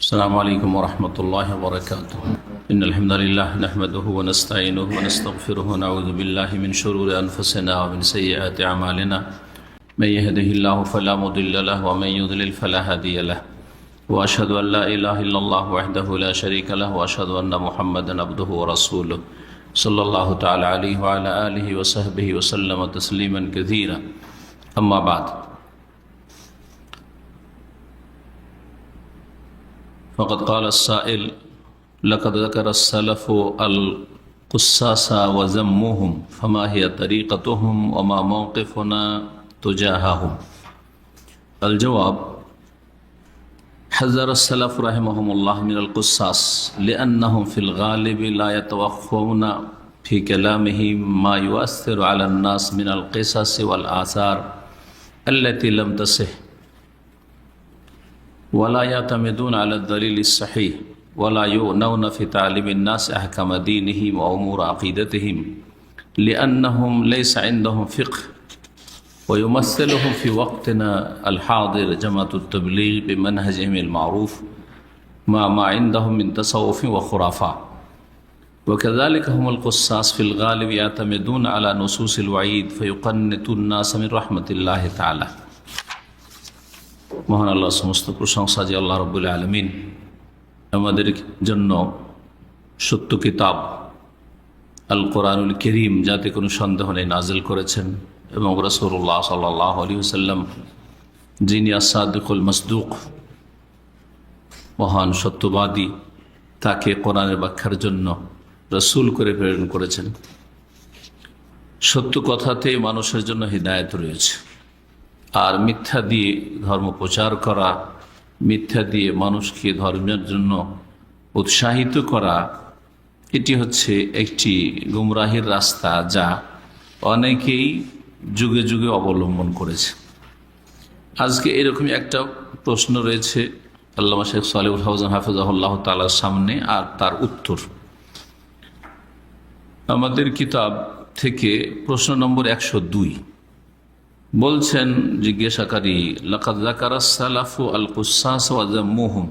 السلام عليكم ورحمة الله وبركاته. إن الحمد لله نحمده ونستعينه ونستغفره ونعوذ بالله من شرور أنفسنا ومن سيئات أعمالنا. من يهده الله فلا مضل له ومن يضلل فلا هادي له. وأشهد أن لا إله إلا الله وحده لا شريك له وأشهد أن محمدا عبده ورسوله صلى الله تعالى عليه وعلى آله وصحبه وسلم تسليما كثيرا. أما بعد، فقد قال السائل: لقد ذكر السلف القصاص وذمهم فما هي طريقتهم وما موقفنا تجاههم؟ الجواب: حذر السلف رحمهم الله من القصاص لأنهم في الغالب لا يتوخون في كلامهم ما يؤثر على الناس من القصص والآثار التي لم تصح، ولا يعتمدون على الدليل الصحيح، ولا يؤنون في تعليم الناس أحكام دينهم وأمور عقيدتهم، لأنهم ليس عندهم فقه. ويمثلهم في وقتنا الحاضر جماعة التبليغ بمنهجهم المعروف مع ما عندهم من تصوف وخرافات. وكذلك هم القصاص في الغالب يعتمدون على نصوص الوعيد فيقنطون الناس من رحمة الله تعالى। মহান আল্লাহ সমস্ত প্রশংসা যে আল্লাহ রাব্বুল আলামিন আমাদের জন্য সত্য কিতাব আল কোরআনুল কারীম যাতে কোনো সন্দেহ নেই নাজিল করেছেন, এবং রাসূলুল্লাহ সাল্লাল্লাহু আলাইহি ওয়াসাল্লাম যিনি আস-সাদিকুল মাসদুক মহান সত্যবাদী, তাকে কোরআনের ব্যাখ্যার জন্য রাসূল করে প্রেরণ করেছেন। সত্য কথাতে মানুষের জন্য হিদায়াত রয়েছে, আর মিথ্যা দিয়ে ধর্ম প্রচার করা, মিথ্যা দিয়ে মানুষকে ধর্মের জন্য উৎসাহিত করা, এটি হচ্ছে একটি গুমরাহির রাস্তা যা অনেকেই যুগে যুগে অবলম্বন করেছে। আজকে এরকমই একটা প্রশ্ন রয়েছে আল্লামা শেখ সালেহুল ফাওজান হাফিজাহুল্লাহ তাআলার সামনে, আর তার উত্তর আমাদের কিতাব থেকে প্রশ্ন নম্বর 102। বলছেন জিজ্ঞাসাকারী: লাকাদ যাকারা সালাফু আল কুসাস ওয়া যাম্মুহুম,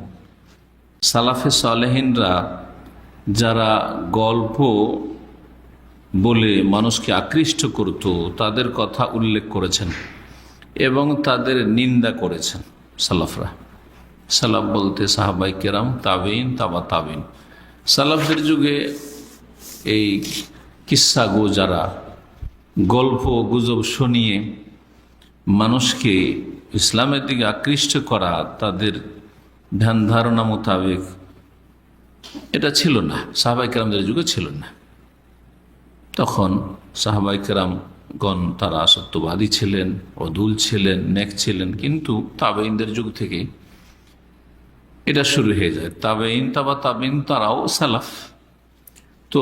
সালাফে সালেহিনরা যারা গল্প বলে মানুষকে আকৃষ্ট করত তাদের কথা উল্লেখ করেছেন এবং তাদের নিন্দা করেছেন। সালাফরা, সালাফ বলতে সাহাবাই কেরাম, তাবেইন, তাবা তাবেইন। সালাফদের যুগে এই কিস্সাগো যারা গল্প গুজব শুনিয়ে মানুষকে ইসলামের দিকে আকৃষ্ট করা, তাদের ধ্যান ধারণা মোতাবেক এটা ছিল না, সাহাবাই কেরামদের যুগে ছিল না। তখন সাহাবাই কেরামগণ তারা সত্যবাদী ছিলেন, অদুল ছিলেন, নেক ছিলেন, কিন্তু তাবেইনদের যুগ থেকে এটা শুরু হয়ে যায়। তাবেইন, তাবা তাবেইন তারাও সালাফ। তো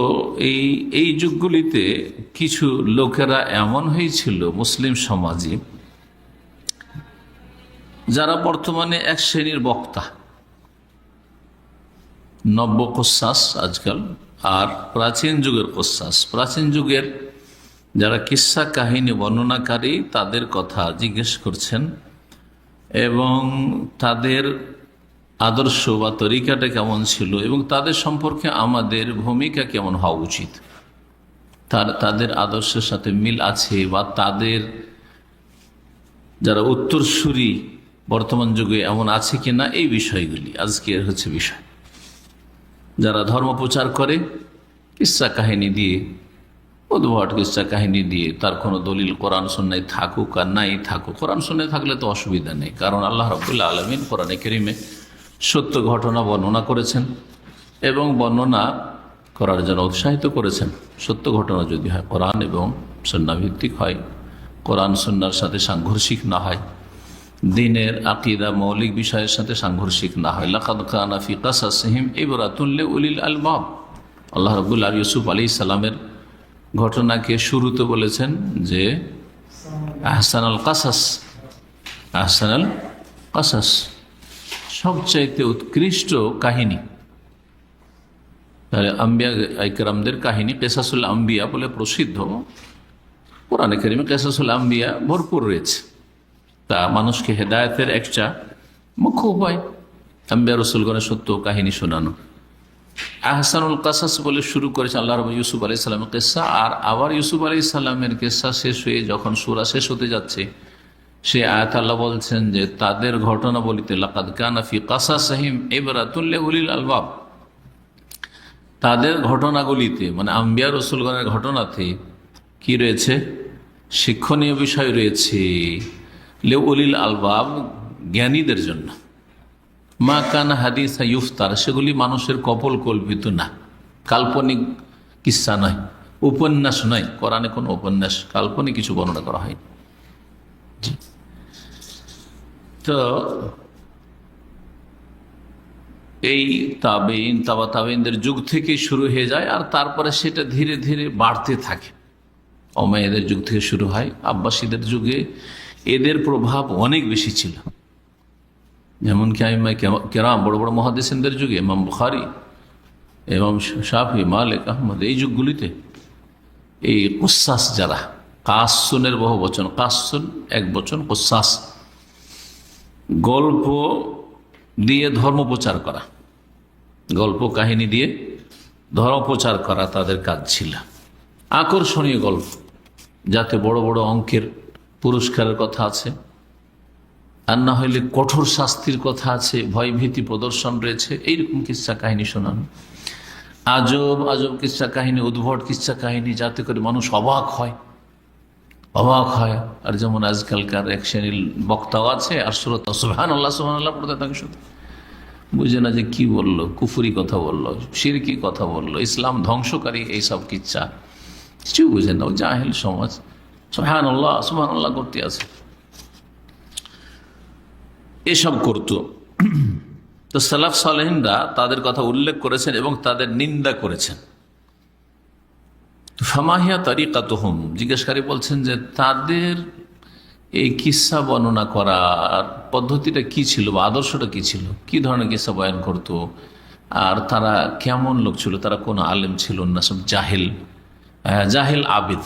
এই যুগগুলিতে কিছু লোকেরা এমন হয়েছিল মুসলিম সমাজে, যারা বর্তমানে এক শ্রেণীর বক্তা, নব্য কুসাস আজকাল, আর প্রাচীন যুগের কুসাস। প্রাচীন যুগের যারা কিস্সা কাহিনী বর্ণনাকারী তাদের কথা জিজ্ঞেস করছেন এবং তাদের আদর্শ বা তরিকাটা কেমন ছিল এবং তাদের সম্পর্কে আমাদের ভূমিকা কেমন হওয়া উচিত, তাদের আদর্শের সাথে মিল আছে বা তাদের যারা উত্তরসূরি বর্তমান যুগে এমন আছে কিনা, এই বিষয়গুলি আজকের হচ্ছে বিষয়। যারা ধর্ম প্রচার করে কিস্সা কাহিনী দিয়ে, উদ্ভট কিস্সা কাহিনী দিয়ে, তার কোনো দলিল কোরআন সুন্নায় থাকুক আর নাই থাকুক। কোরআন সুন্নায় থাকলে তো অসুবিধা নেই, কারণ আল্লাহ রাব্বুল আলামিন কোরআনে কারীমে সত্য ঘটনা বর্ণনা করেছেন এবং বর্ণনা করার জন্য উৎসাহিত করেছেন। সত্য ঘটনা যদি হয়, কোরআন এবং সুন্নাহ ভিত্তিক হয়, কোরআন সুন্নাহর সাথে সাংঘর্ষিক না হয়, দ্বীনের আকীদা মৌলিক বিষয়ের সাথে সাংঘর্ষিক না হয়। লাকাদ কানা ফি কাসাসিহিম ইবরাতুন লিউলিল আলবাব। আল্লাহ রাব্বুল আলামিন ইউসুফ আলাইহিস সালামের ঘটনাকে শুরুতে বলেছেন যে আহসানাল কাসাস, আহসানাল কাসাস, সবচাইতে উৎকৃষ্ট কাহিনী। আম্বিয়া ইকরামদের কাহিনী কিসাসুল আম্বিয়া বলে প্রসিদ্ধ। কোরআনে কারীমে কিসাসুল আম্বিয়া ভরপুর রয়েছে। তা মানুষকে হেদায়েতের একটা মুখ্য উপায়। আম্বিয়া রসুলগণের সত্য কাহিনী শোনানো। আহসানুল কাসাস বলে শুরু করেছে আল্লাহ রাব্বুল ইউসুফ আলাইহিস সালামের কিসসা, আর আবার ইউসুফ আলাইহিস সালামের কিসসা শেষ হয়ে যখন সূরা শেষ হতে যাচ্ছে, সে আয়াত আল্লাহ বলছেন যে তাদের ঘটনা বলিতে লাকাদ কানা ফি কাসাসিহিম ইবরাতুল লিউলিল আলবাব, তাদের ঘটনাগুলিতে মানে আম্বিয়া রসুলগণের ঘটনাতে কি রয়েছে, শিক্ষণীয় বিষয় রয়েছে লিউলিল আলবাব, জ্ঞানীদের জন্য। মা কানা হাদিসা ইফতার, সেগুলি মানুষের কপল কল্পিত না, কাল্পনিক কিস্সা নয়, উপন্যাস নয়। কোরআনে কোনো উপন্যাস কাল্পনিক কিছু বর্ণনা করা হয়। তো এই তাবেইন তাবা তাবেইনদের যুগ থেকে শুরু হয়ে যায়, আর তারপরে সেটা ধীরে ধীরে বাড়তে থাকে। উমাইয়াদের যুগ থেকে শুরু হয়, আব্বাসীদের যুগে এদের প্রভাব অনেক বেশি ছিল। যেমনকি আইম্মায়ে কেরাম, বড় বড় মুহাদ্দিসিনদের যুগে, ইমাম বুখারী, ইমাম শাফি, মালিক, আহমদ, এই যুগগুলিতে এই কুসাস যারা, কাসুনের বহু বচন, কাসুন এক বচন, কুসাস গল্প দিয়ে ধর্ম প্রচার করা, গল্প কাহিনী দিয়ে ধর্ম প্রচার করা তাদের কাজ ছিল। আকর্ষণীয় গল্প, যাতে বড় বড় অঙ্কের পুরস্কারের কথা আছে, আর না হইলে কঠোর শাস্তির কথা আছে, ভয়ভীতি প্রদর্শন রয়েছে, এইরকম কিচ্ছা কাহিনী শোনানো। আজব আজব কিচ্ছা কাহিনী, উদ্ভট কিচ্ছা কাহিনী, যাতে করে মানুষ অবাক হয়। আর যেমন আজকালকার এক শ্রেণীর বক্তাও আছে, আর শ্রোতা সুবহানাল্লাহ সুবহানাল্লাহ পড়তে থাকে, শুধু বুঝে না যে কি বললো, কুফরি কথা বললো, শিরকি কথা বললো, ইসলাম ধ্বংসকারী এইসব কিচ্ছা, কিছু বুঝে না। ও জাহেল সমাজ সুবহানাল্লাহ সুবহানাল্লাহ করতে আছে, এসব করতো। তো সালাফ সালেহিনরা তাদের কথা উল্লেখ করেছেন এবং তাদের নিন্দা করেছেন। ফামাহিয়া তারিকাতুহুম, জিজ্ঞাসাকারী বলছেন যে তাদের এই কিসসা বর্ণনা করার পদ্ধতিটা কি ছিল বা আদর্শটা কি ছিল, কি ধরনের কিসসা বয়ান করত, আর তারা কেমন লোক ছিল, তারা কোন আলেম ছিল না, সব জাহেল আবিদ।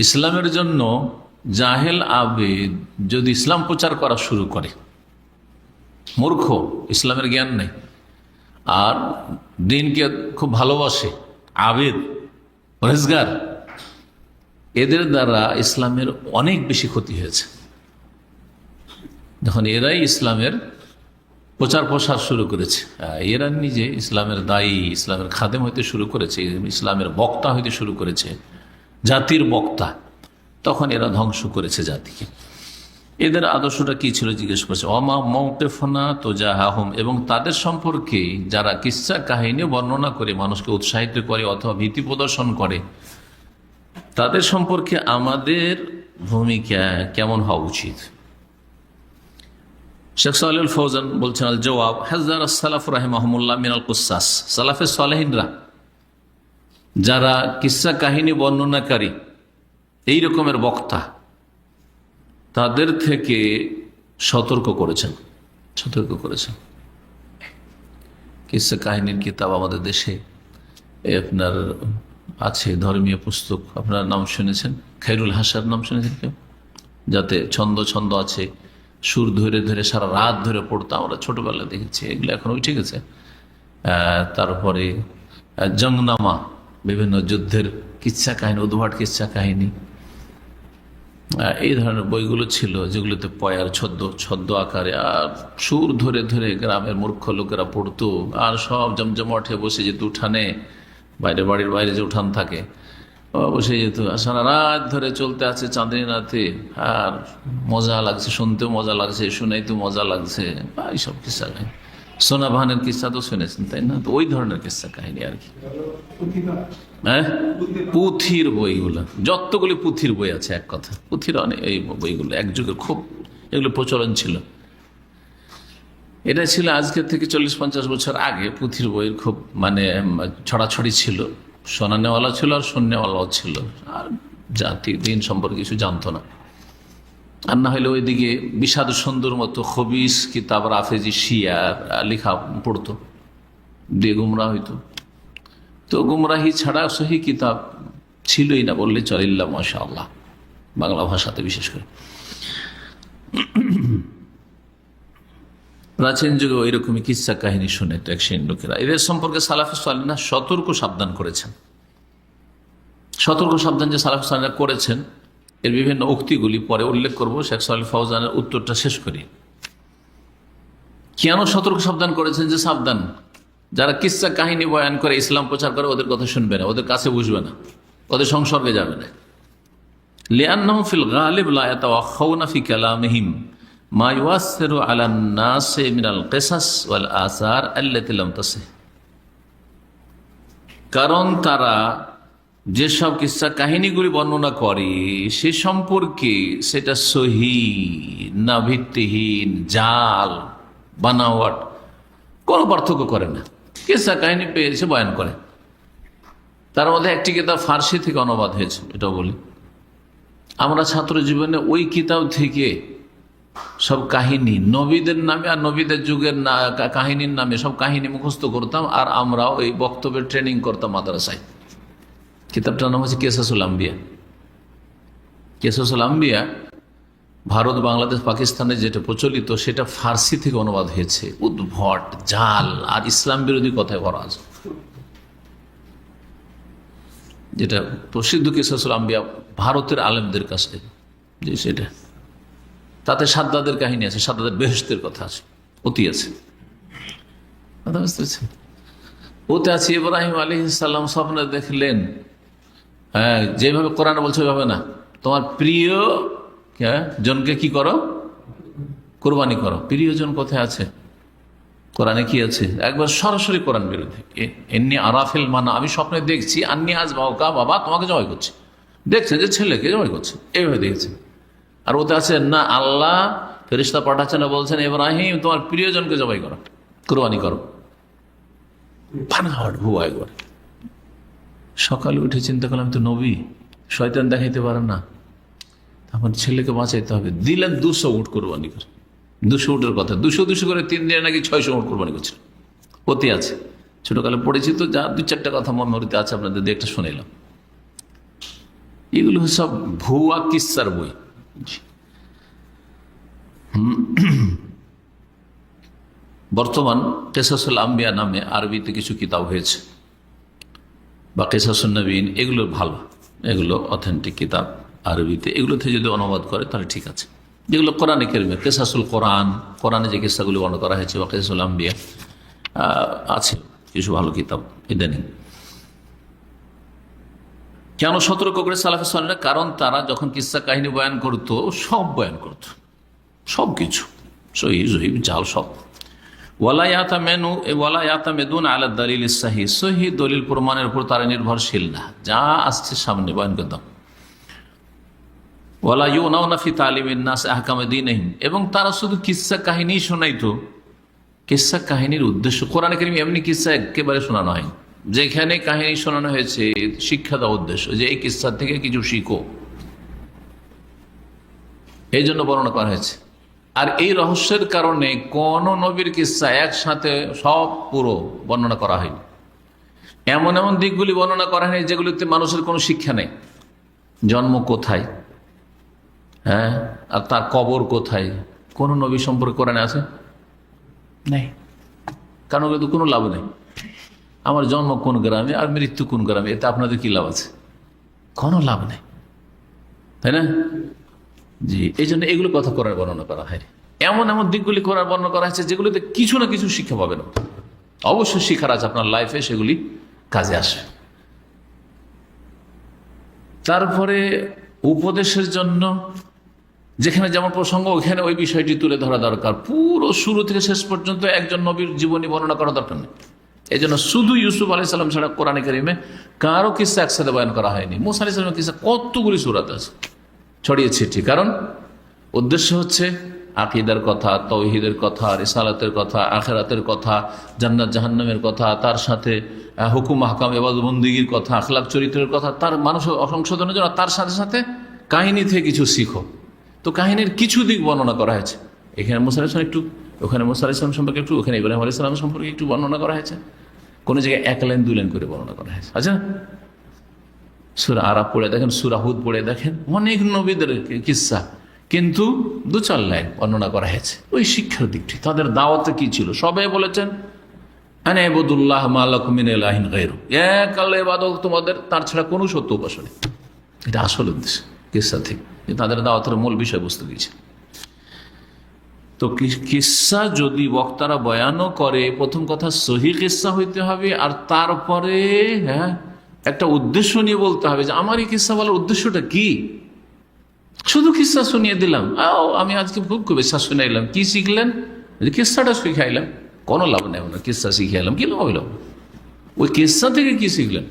ইসলামের জন্য জাহেল আবিদ যদি ইসলাম প্রচার করা শুরু করে, মূর্খ, ইসলামের জ্ঞান নেই, আর দিনকে খুব ভালোবাসে, আবেদ, পরেজগার, এদের দ্বারা ইসলামের অনেক বেশি ক্ষতি হয়েছে। যখন এরাই ইসলামের প্রচার প্রসার শুরু করেছে, এরা নিজে ইসলামের দায়ী, ইসলামের খাদেম হইতে শুরু করেছে, ইসলামের বক্তা হইতে শুরু করেছে, জাতির বক্তা, তখন এরা ধ্বংস করেছে জাতিকে। এদের আদর্শটা কি ছিল জিজ্ঞেস করছে। অমা মৌকেফনা তো জাহাহুম, এবং তাদের সম্পর্কে যারা কিসসা কাহিনী বর্ণনা করে মানুষকে উৎসাহিত করে অথবা ভীতি প্রদর্শন করে, তাদের সম্পর্কে আমাদের ভূমিকা কেমন হওয়া উচিত। শেখ সালেহুল ফৌজান বলছেন, আল জবাব হাজ্জার সালাফ রাহিমাহুমুল্লাহ মিনাল কুসাস, সালাফে সালেহিনরা যারা কিসসা কাহিনী বর্ণনাকারী, এই রকমের বক্তা, তাদের থেকে সতর্ক করেছেন। কিসসা কাহিনীর কিতাব আমাদের দেশে আপনার আছে, ধর্মীয় পুস্তক, আপনার নাম শুনেছেন, খায়রুল হাসার নাম শুনেছেন কেউ? যাতে ছন্দ আছে, সুর ধরে ধরে সারা রাত ধরে পড়তাম আমরা ছোটবেলা, দেখেছি, এগুলো এখন উঠে গেছে। তারপরে জংনামা, বিভিন্ন যুদ্ধের কিচ্ছা কাহিনী, উদ্ভট কিচ্ছা কাহিনী, এই ধরনের বইগুলো ছিল, যেগুলোতে পয়ার ছদ্ম আকারে আর সুর ধরে ধরে গ্রামের মূর্খ লোকেরা পড়তো, আর সব জমজমাটে বসে যেত উঠানে, বাড়ির বাইরে যে উঠান থাকে, বসে যেত, সারা রাত ধরে চলতে আছে চাঁদনি রাতে, আর মজা লাগছে, শুনতেও মজা লাগছে, শুনাইতে মজা লাগছে, এইসব কিস্সা কাহিনী। সোনা ভানের কিস্সা তো শুনেছেন, তাই না? তো ওই ধরনের কিস্সা কাহিনী আর কি। হ্যাঁ, পুঁথির বইগুলো, যতগুলি পুঁথির বই আছে, এক কথা পুঁথির অনেক, এই বইগুলো এক যুগে খুব এগুলো প্রচলন ছিল। এটা ছিল আজকে থেকে 40-50 বছর আগে, পুঁথির বইয়ের খুব মানে ছড়াছড়ি ছিল, শোনানেওয়ালা ছিল আর শুননেওয়ালাও ছিল, আর জাতি দিন সম্পর্কে কিছু জানতো না। আর না হলে ওইদিকে বিষাদ সুন্দর মতো খবিস কিতাব রাফেজি শিয়ার লেখা পড়তো, দিয়ে গুমরা হইতো। তো গুমরাহি ছাড়া সহি কিতাব ছিলই না বললে চলিল্লা, মাশাআল্লাহ, বাংলা ভাষাতে বিশেষ করে। প্রাচীন যুগে ওইরকমই কিচ্ছা কাহিনী শুনে তো এক শ্রেণীর লোকেরা, এদের সম্পর্কে সালাফে সালেহীনরা সতর্ক সাবধান করেছেন। সতর্ক সাবধান যে সালাফে সালেহীনরা করেছেন এর বিভিন্ন উক্তিগুলি পরে উল্লেখ করবো। শেখ সালেহ ফাউজানের উত্তরটা শেষ করি। কেন সতর্ক সাবধান করেছেন? যে সাবধান, যারা কিচ্ছা কাহিনী বয়ান করে ইসলাম প্রচার করে ওদের কথা শুনবে না, ওদের কাছে বুঝবে না, ওদের সংসর্গে যাবে না। লিআন্নাহুম ফিল গালিব লা ইয়াতাওয়াখাউনা ফি কালামিহিম মা ইউআসসিরু আলান নাসি মিনাল কিসাস ওয়াল আসার আল্লাতী লাম তাসিহ। কারণ তারা যেসব কিচ্ছা কাহিনীগুলি বর্ণনা করে সে সম্পর্কে সেটা সহি না ভিত্তিহীন, জাল, বানাওয়াট, কোনো পার্থক্য করে না। কিচ্ছা কাহিনী পেয়েছে বয়ান করে। তার মধ্যে একটি কিতাব ফার্সি থেকে অনুবাদ হয়েছে, এটাও বলি। আমরা ছাত্র জীবনে ওই কিতাব থেকে সব কাহিনী নবীদের নামে আর নবীদের যুগের কাহিনীর নামে সব কাহিনী মুখস্থ করতাম, আর আমরাও এই বক্তব্যের ট্রেনিং করতাম মাদ্রাসায়। কিতাবটার নাম হচ্ছে কেসাসুল আম্বিয়া। কেসাসুল আম্বিয়া ভারত, বাংলাদেশ, পাকিস্তানে যেটা প্রচলিত সেটা ফার্সি থেকে অনুবাদ হয়েছে। উদ্ভট, জাল আর ইসলাম বিরোধী কথায় ভরা আছে। যেটা প্রসিদ্ধ কেসাসুল আম্বিয়া ভারতের আলেমদের কাছে, যে সেটা তাতে সাদ্দাদের কাহিনী আছে, সাদ্দাদের বেহেশতের কথা আছে, অতি আছে। কথা বুঝতে পারছেন? ওতে আছে ইব্রাহিম আলাইহিস সালাম স্বপ্নে দেখলেন, হ্যাঁ, যেভাবে কোরআন বলছে ওইভাবে না, তোমার প্রিয় জনকে কি করো? কোরবানি করো। প্রিয়জন কোথায় আছে? কোরআনে কি আছে? একবার সরাসরি কোরআন বিরোধী। এমনি আরাফিল মানা, আমি স্বপ্নে দেখছি আন্নি আজ বাবা, বাবা তোমাকে জবাই করছে। দেখছে যে ছেলেকে জবাই করছে, এইভাবে দেখেছে। আর ওতে আছে না, আল্লাহ ফেরেশতা পাঠাচ্ছেন, বলছেন ইব্রাহিম তোমার প্রিয়জনকে জবাই করো, কোরবানি করো। পানাহাট ভুয়া একবার। সকালে উঠে চিন্তা করলাম তো নবী, শয়তান দেখাইতে পারে না, তখন ছেলেকে বাঁচাইতে হবে। দিলেন 200 উট কোরবানি করে। 200 উটের কথা 200 করে 3 দিনে নাকি 600 উট কোরবানি করছিল। অতি আছে, ছোটকালে পড়েছি তো, যা 2-4টা কথা মেমোরিতে আছে, আপনাদের একটা শুনেলাম। এগুলো সব ভুয়া কিস্সার বই। বর্তমান কেসাসুল আম্বিয়া নামে আরবিতে কিছু কিতাব হয়েছে, বা কেসাসুন নবীন, এগুলো ভালো, এগুলো অথেন্টিক কিতাব আরবিতে। এগুলোতে যদি অনুবাদ করে তাহলে ঠিক আছে। যেগুলো কোরআনে কারিমে, কেসাসুল কোরআন, কোরআনে যে কিস্সাগুলি বর্ণনা করা হয়েছে, বা কেসাসুল আম্বিয়া আছে কিছু ভালো কিতাব ইদানিং। কেন সতর্ক করে সালাফে সালেহীনরা? কারণ তারা যখন কিস্সা কাহিনী বয়ান করত, সব বয়ান করত, সব কিছু সহি জহিব জাল সব। সহি দলিল প্রমাণের উপর তারা নির্ভরশীল না, যা আসছে সামনে বয়ান করতাম। এবং তারা শুধু কিস্সা কাহিনী শোনাইতো। কিস্সা কাহিনীর উদ্দেশ্য, কোরআনে কারিমে এমনি কিস্সা একেবারে শোনানো হয়, যেখানে কাহিনী শোনানো হয়েছে শিক্ষা দেওয়ার উদ্দেশ্য, যে এই কিস্সা থেকে কিছু শিখো, এই জন্য বর্ণনা করা হয়েছে। আর এই রহস্যের কারণে কোন নবীর কিস্সা একসাথে সব পুরো বর্ণনা করা হয়নি। এমন এমন দিকগুলি বর্ণনা করা হয়নি যেগুলিতে মানুষের কোনো শিক্ষা নেই। জন্ম কোথায়, হ্যাঁ, আর তার কবর কোথায়, কোন নবী সম্পর্কে কোরআনে আছে? নেই। কারণ কিন্তু কোনো লাভ নেই। আমার জন্ম কোন গ্রামে আর মৃত্যু কোন গ্রামে, এতে আপনাদের কি লাভ আছে? কোনো লাভ নেই, তাই না? জি, এই জন্য এগুলো কথা করার বর্ণনা করা হয়। এমন এমন দিকগুলি করার বর্ণনা করা হয়েছে যেগুলিতে কিছু না কিছু শিক্ষা পাবেন। অবশ্যই শিক্ষার আছে আপনার লাইফে, সেগুলি কাজে আসে। তারপরে উপদেশের জন্য যেখানে যেমন প্রসঙ্গ, ওখানে ওই বিষয়টি তুলে ধরা দরকার। পুরো শুরু থেকে শেষ পর্যন্ত একজন নবীর জীবনী বর্ণনা করা দরকার নেই। এই জন্য শুধু ইউসুফ আলাইহিস সালাম ছাড়া কোরআনে কারিমে কারো কিস্সা একসাথে বয়ান করা হয়নি। মুসা আলাইহিস সালামের কিস্সা কতগুলি সূরাতে আছে ছড়িয়ে ছিটিয়ে। কারণ উদ্দেশ্য হচ্ছে আকীদার কথা, তাওহীদের কথা, রিসালাতের কথা, আখিরাতের কথা, জান্নাত জাহান্নামের কথা, তার সাথে হুকুম আহকাম, ইবাদত বন্দেগীর কথা, আখলাক চরিত্রের কথা, তার মানুষ সংশোধনের জন্য। তার সাথে সাথে কাহিনী থেকে কিছু শিখো। তো কাহিনীর কিছু দিক বর্ণনা করা হয়েছে। এখানে মুসা আলাইহিস সালাম একটু, ওখানে মুসা আলাইহিস সালাম সম্পর্কে একটু, ওখানে ইব্রাহিম আলাইহিস সালাম সম্পর্কে একটু বর্ণনা করা হয়েছে। কোনো জায়গায় 1 লাইন 2 লাইন করে বর্ণনা করা হয়েছে। আচ্ছা, সূরা আরাফ পড়ে দেখেন, সূরা হুদ পড়ে দেখেন, অনেক নবীদের কিস্সা কিন্তু 2-4 লাইন বর্ণনা করা হয়েছে ওই শিক্ষার দিকটি। তাদের দাওয়াতে কি ছিল? সবাই বলেছেন আনাইবুদুল্লাহ মা লাকুম মিন ইলাহিন গায়রু, এক আল্লাহ ইবাদত, তোমাদের তার ছাড়া কোনো সত্য উপাসনা নেই। এটা আসল উদ্দেশ্য কিসসা থেকে, তাদের দাওয়াতের মূল বিষয়বস্তু দিয়েছে। তো কিসসা যদি বক্তারা বয়ানও করে, প্রথম কথা সহি কিসসা হইতে হবে, আর তারপরে একটা উদ্দেশ্য নিয়ে বলতে হবে যে আমার এই কিসসা বলার উদ্দেশ্যটা কি। শুধু কিসসা শুনিয়ে দিলাম, আমি আজকে খুব কিসসা শুনাইলাম, কি শিখলেন? কিসসাটা শিখাইলাম, কোনো লাভ নেই। কিসসা শিখাইলাম, কি লাভ হইল? ওই কিসসা থেকে কি শিখলেন?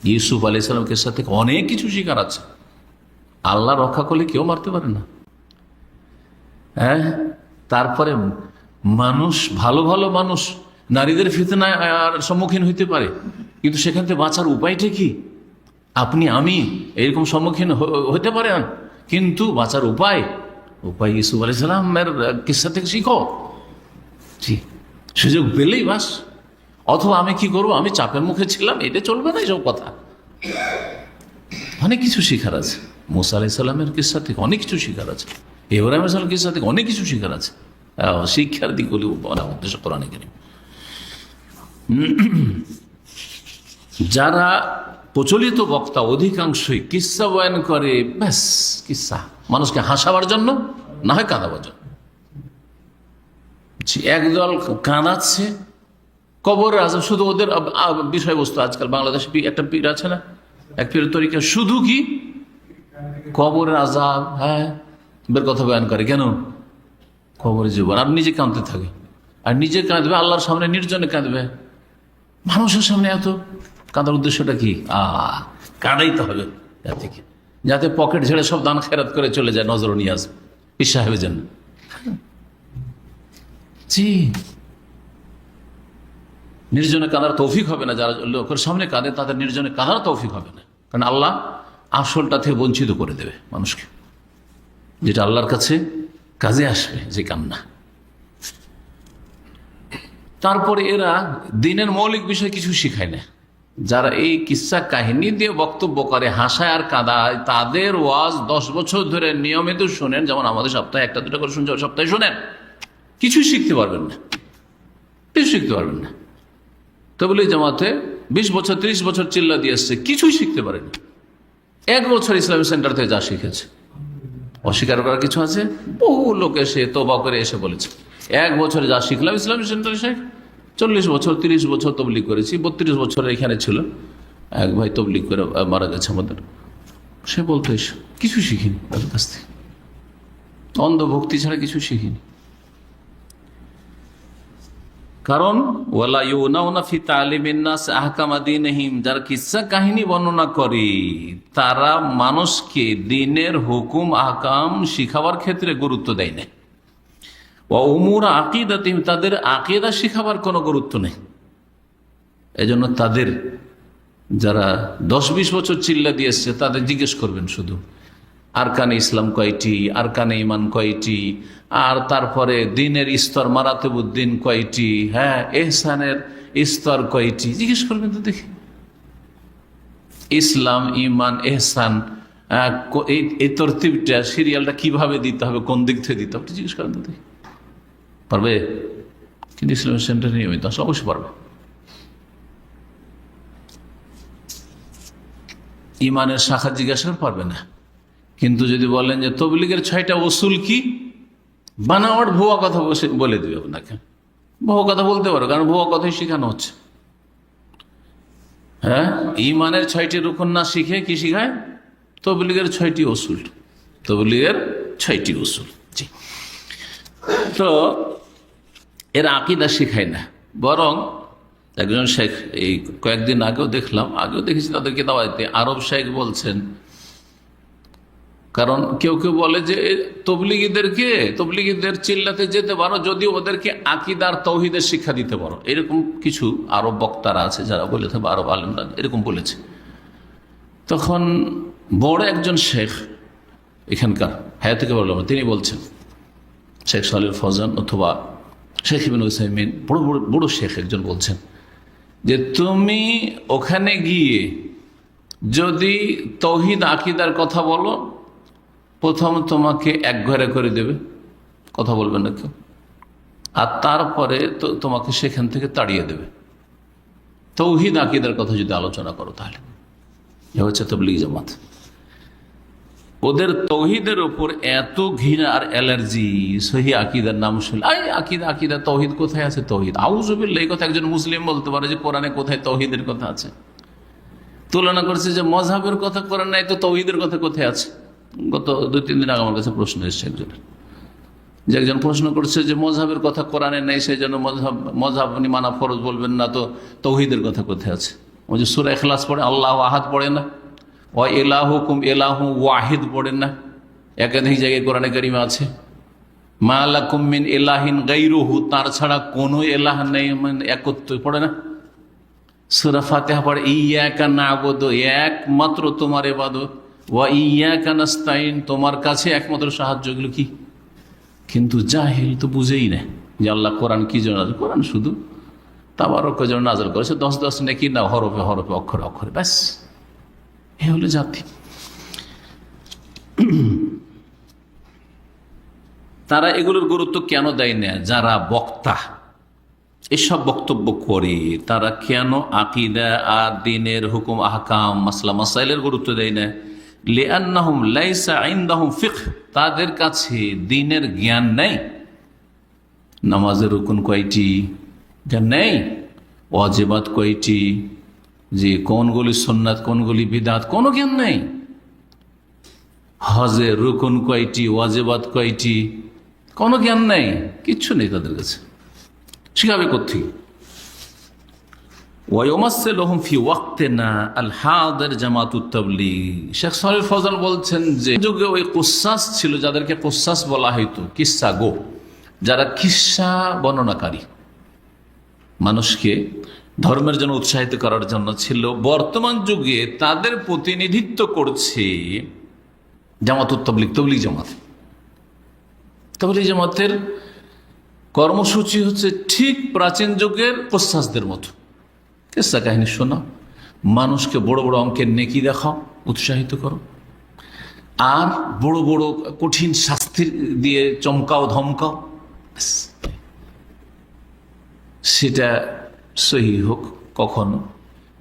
ইউসুফ আলাইহিস সালাম কিসসা থেকে অনেক কিছু শিখার আছে। আল্লাহ রক্ষা করলে কেউ মারতে পারে না। তারপরে মানুষ, ভালো ভালো মানুষ নারীদের ফিতনায় সম্মুখীন হইতে পারে, কিন্তু সেখান থেকে বাঁচার উপায়টা কি? আপনি আমি এরকম সম্মুখীন হতে পারেন, কিন্তু বাঁচার উপায় ইউসুফ আলাইহিস সালামের কিসসা থেকে শিখো। জি, সুযোগ পেলেই বাস। অথবা আমি কি করবো, আমি চাপের মুখে ছিলাম, এটা চলবে না। এইসব কথা অনেক কিছু শিখার আছে। মুসা আলাইহিস সালামের কিসসা থেকে অনেক কিছু শিখার আছে। ইব্রাহিম আলাইহিস সালামের কিসসা থেকে অনেক কিছু শিখার আছে। শিক্ষার দিকগুলি উদ্দেশ্য কোরআনে কারীম। যারা প্রচলিত বক্তা অধিকাংশই কিসসা বয়ান করে, ব্যাস কিসসা মানুষকে হাসাবার জন্য, না হয় কাঁদাবার জন্য। একদল কাঁদাচ্ছে কবরের আযাব, শুধু ওদের বিষয়বস্তু। আজকাল বাংলাদেশে একটা পীর আছে না, এক পীরের তরিকা, শুধু কি কবরের আযাব, বের কথা বয়ান করে। কেন? কবরের জীবন। আর নিজে কাঁদতে থাকে, আর নিজে কাঁদবে, আল্লাহর সামনে নির্জনে কাঁদবে। মানুষের সামনে এত কাঁদার উদ্দেশ্যটা কি? কাঁদাইতে হবে যাতে পকেট ঝেড়ে সব দান খেরাত করে চলে যায়, নজর নিয়ে আসবে পীর সাহেবের জন্য। জি, নির্জনে কাঁদার তৌফিক হবে না। যারা লোকের সামনে কাঁদে তাদের নির্জনে কাঁদার তৌফিক হবে না, কারণ আল্লাহ আসলটা থেকে বঞ্চিত করে দেবে মানুষকে, যেটা আল্লাহর কাছে কাজে আসবে, যে কান্না। তারপরে এরা দিনের মৌলিক বিষয় কিছু শিখায় না। যারা এই কিসসা কাহিনী দিয়ে বক্তব্য করে, হাসায় আর কাঁদায়, তাদের ওয়াজ 10 বছর ধরে নিয়মিত শোনেন, যেমন আমাদের সপ্তাহে 1-2টা করে শুনছে, সপ্তাহে শোনেন, কিছুই শিখতে পারবেন না, কিছু শিখতে পারবেন না। তাবলীগ জামাতে 20 বছর 30 বছর চিল্লা দিয়ে এসছে, কিছুই শিখতে পারেন। 1 বছর ইসলামী সেন্টার থেকে যা শিখেছে, অস্বীকার করার কিছু আছে? বহু লোক এসে তওবা করে এসে বলেছে 1 বছরে যা শিখলাম ইসলামী সেন্টারে, শেখ 40 বছর 30 বছর তবলীগ করেছি, 32 বছর এখানে ছিল। এক ভাই তবলীগ করে মারা গেছে আমাদের, সে বলতো এসে কিছু শিখিনি তাদের কাছ থেকে, অন্ধভক্তি ছাড়া কিছু শিখিনি। কারণ ওয়ালা ইউনাউনা ফি তালিমিন নাস আহকামা দীনহিম, যারা কিসসা কাহিনী বর্ণনা করে তারা মানুষকে দ্বীনের হুকুম আহকাম শিখাবার ক্ষেত্রে গুরুত্ব দেয় না। ওয়া উমুর আকিদাতিহিম, তাদের আকীদা শিখাবার কোনো গুরুত্ব নেই। এজন্য তাদের যারা 10-20 বছর চিল্লা দিয়ে এসছে তাদের জিজ্ঞেস করবেন শুধু আরকানে ইসলাম কয়টি, আরকানে ইমান কয়টি, আর তারপরে দ্বীনের স্তর মারাতেবুদ্দিন কয়টি, এহসানের স্তর কয়টি, জিজ্ঞেস করবেন তো দেখি। ইসলাম, ইমান, এহসান, এই তরতিবটা, সিরিয়ালটা কিভাবে দিতে হবে, কোন দিক থেকে দিতে হবে, জিজ্ঞেস করেন তো দেখি। পারবে? কিন্তু ইসলামের সেন্টারে নিয়মিত অবশ্যই পারবে। ইমানের শাখা জিজ্ঞাসা পারবে না। কিন্তু যদি বলেন যে তবলিগের 6টা উসুল কি, বানাওয়াট ভুয়া কথা বলে দেবে আপনাকে। ভুয়া কথা বলতে পারো, কারণ ভুয়া কথাই শেখানো হচ্ছে। ইমানের 6টি রুকন না শিখে কি শিখায়? তবলিগের 6টি উসুল, তবলিগের 6টি উসুল। জি, তো এর আকীদা শিখায় না, বরং একজন শেখ, এই কয়েকদিন আগেও দেখেছি তাদেরকে দাওয়াতে, আরব শেখ বলছেন, কারণ কেউ কেউ বলে যে তবলিগীদের চিল্লাতে যেতে পারো যদি ওদেরকে আকীদার তৌহিদের শিক্ষা দিতে পারো। এরকম কিছু আরব বক্তারা আছে যারা বলে থাকে, আরব আলেমরা এরকম বলেছে। তখন বড় একজন শেখ এখানকার হায়াতে বললাম, তিনি বলছেন, শেখ সালেহ ফৌজান অথবা শেখ ইবনে উসাইমিন, বড় শেখ একজন, বলছেন যে তুমি ওখানে গিয়ে যদি তৌহিদ আকীদার কথা বলো, প্রথম তোমাকে এক ঘরে করে দেবে, কথা বলবে না কেউ, আর তারপরে তো তোমাকে সেখান থেকে তাড়িয়ে দেবে। তৌহিদ আকীদার কথা যদি আলোচনা করো তাহলে এ হচ্ছে তাবলীগ জামাত। ওদের তৌহিদের উপর এত ঘৃণা আর অ্যালার্জি, সহি আকীদার নাম শুনলে আকীদা আকীদা, তৌহিদ কোথায় আছে? তৌহিদ আউযুবিল্লাহ, এই কথা একজন মুসলিম বলতে পারে যে কোরআনে কোথায় তৌহিদের কথা আছে? তুলনা করছে যে মযহাবের কথা কোরআন নাই, তো তৌহিদের কথা কোথায় আছে? গত 2-3 দিন আগে আমার কাছে প্রশ্ন এসেছে একজনের, যে একজন প্রশ্ন করছে যে মযহাবের কথা কোরআনে নেই, সেই জন্য মযহাব মানা ফরজ বলবেন না, তো তৌহিদের কথা কোথায় আছে? ওই যে সূরা ইখলাস পড়ে আল্লাহু আহাদ পড়ে না, ওয়া ইলাহুকুম ইলাহু ওয়াহিদ পড়েন না, একাধিক জায়গায় কোরআনে কারিমে আছে। মা লাকুম মিন ইলাহিন গায়রুহু, তার ছাড়া কোনো ইলাহ নেই, মানে একত্ব পড়ে না। সূরা ফাতিহা পড়ে ইয়্যাকা না'বুদু, একমাত্র তোমার ইবাদত, ওয়া ইয়্যাকা নাস্তাইন, তোমার কাছে একমাত্র সাহায্য। এগুলো কি? কিন্তু জাহিল তো বুঝেই না যে আল্লাহ কোরআন কি জন্য, কোরআন শুধু তাবারকের জন্য নাযিল করেছে, 10 নেকি না, হরফে হরফে অক্ষরে অক্ষরে, ব্যাস। এ হলো জাতি। তারা এগুলোর গুরুত্ব কেন দেয় না? যারা বক্তা এসব বক্তব্য করে, তারা কেন আকীদা আর দ্বীনের হুকুম আহকাম মাসলা মাসাইলের গুরুত্ব দেয় না? লিআন্নাহুম লাইসা ইনদাহুম ফিকহ, তাদের কাছে দ্বীনের জ্ঞান নেই। নামাজের রুকুন কয়টি জ্ঞান নেই, ওয়াজিবাত কয়টি, যে কোনগুলি সুন্নাত কোনগুলি বিদআত, কোনো জ্ঞান নেই। হজের রুকুন কয়টি, ওয়াজিবাত কয়টি, কোনো জ্ঞান নেই, কিচ্ছু নেই তাদের কাছে। শিখাবে কোত্থেকে? ওয়ায়ুমাসসিলুহুম ফি ওয়াক্তিনা আল হাদির জামাতুত তাবলীগ। শেখ সালেহ ফজল বলছেন যে যুগে ওই কুসাস ছিল, যাদেরকে কুসাস বলা হইতো, কিসসা গো, যারা কিসসা বর্ণনাকারী, মানুষকে ধর্মের জন্য উৎসাহিত করার জন্য ছিল, বর্তমান যুগে তাদের প্রতিনিধিত্ব করছে জামাতুত তাবলীগ, তাবলীগ জামাত। তাবলীগ জামাতের কর্মসূচি হচ্ছে ঠিক প্রাচীন যুগের কুসাসদের মতো। কিসসা কাহিনী শোনাও, মানুষকে বড় বড় অঙ্কের নেকি দেখাও, উৎসাহিত করো, আর বড় বড় কঠিন শাস্তি দিয়ে চমকাও ধমকাও। সেটা সহি হোক, কখনো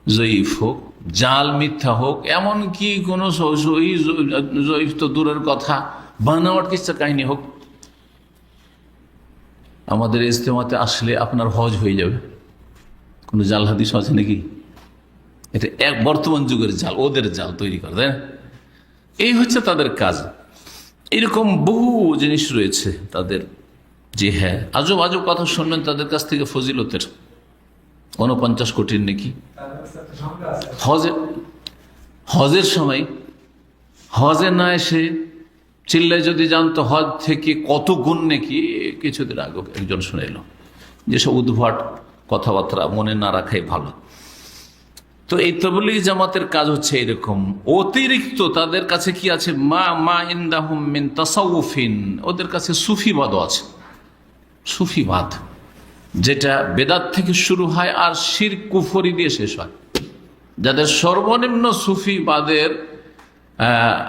জয়ীফ হোক, জাল মিথ্যা হোক, এমনকি কোনো জয়ীফ তো দূরের কথা, বানাওয়াট কিসসা কাহিনী হোক। আমাদের ইজতেমাতে আসলে আপনার হজ হয়ে যাবে। কোনো জাল হাদিস আছে নাকি? এটা এক বর্তমান যুগের জাল, ওদের জাল তৈরি করে, তাই না? এই হচ্ছে তাদের কাজ। এরকম বহু জিনিস রয়েছে তাদের, যে হ্যাঁ আজব আজব কথা শুনলেন তাদের কাছ থেকে, ফজিলতের 49 কোটির নাকি হজের সময়, হজে না এসে চিল্লায় যদি জানতো হজ থেকে কত গুণ নাকি, কিছুদিন আগে একজন শুনে এলো। যেসব উদ্ভট কথাবার্তা মনে না রাখাই ভালো। তো এই তাবলীগ জামাতের কাজ হচ্ছে এরকম। অতিরিক্ত তাদের কাছে কি আছে? মা ইনদাহুম মিন তাসাউফিন, ওদের কাছে সুফিবাদও আছে। সুফিবাদ যেটা বেদাত থেকে শুরু হয় আর শিরক কুফরি দিয়ে শেষ হয়। যাদের সর্বনিম্ন সুফিবাদের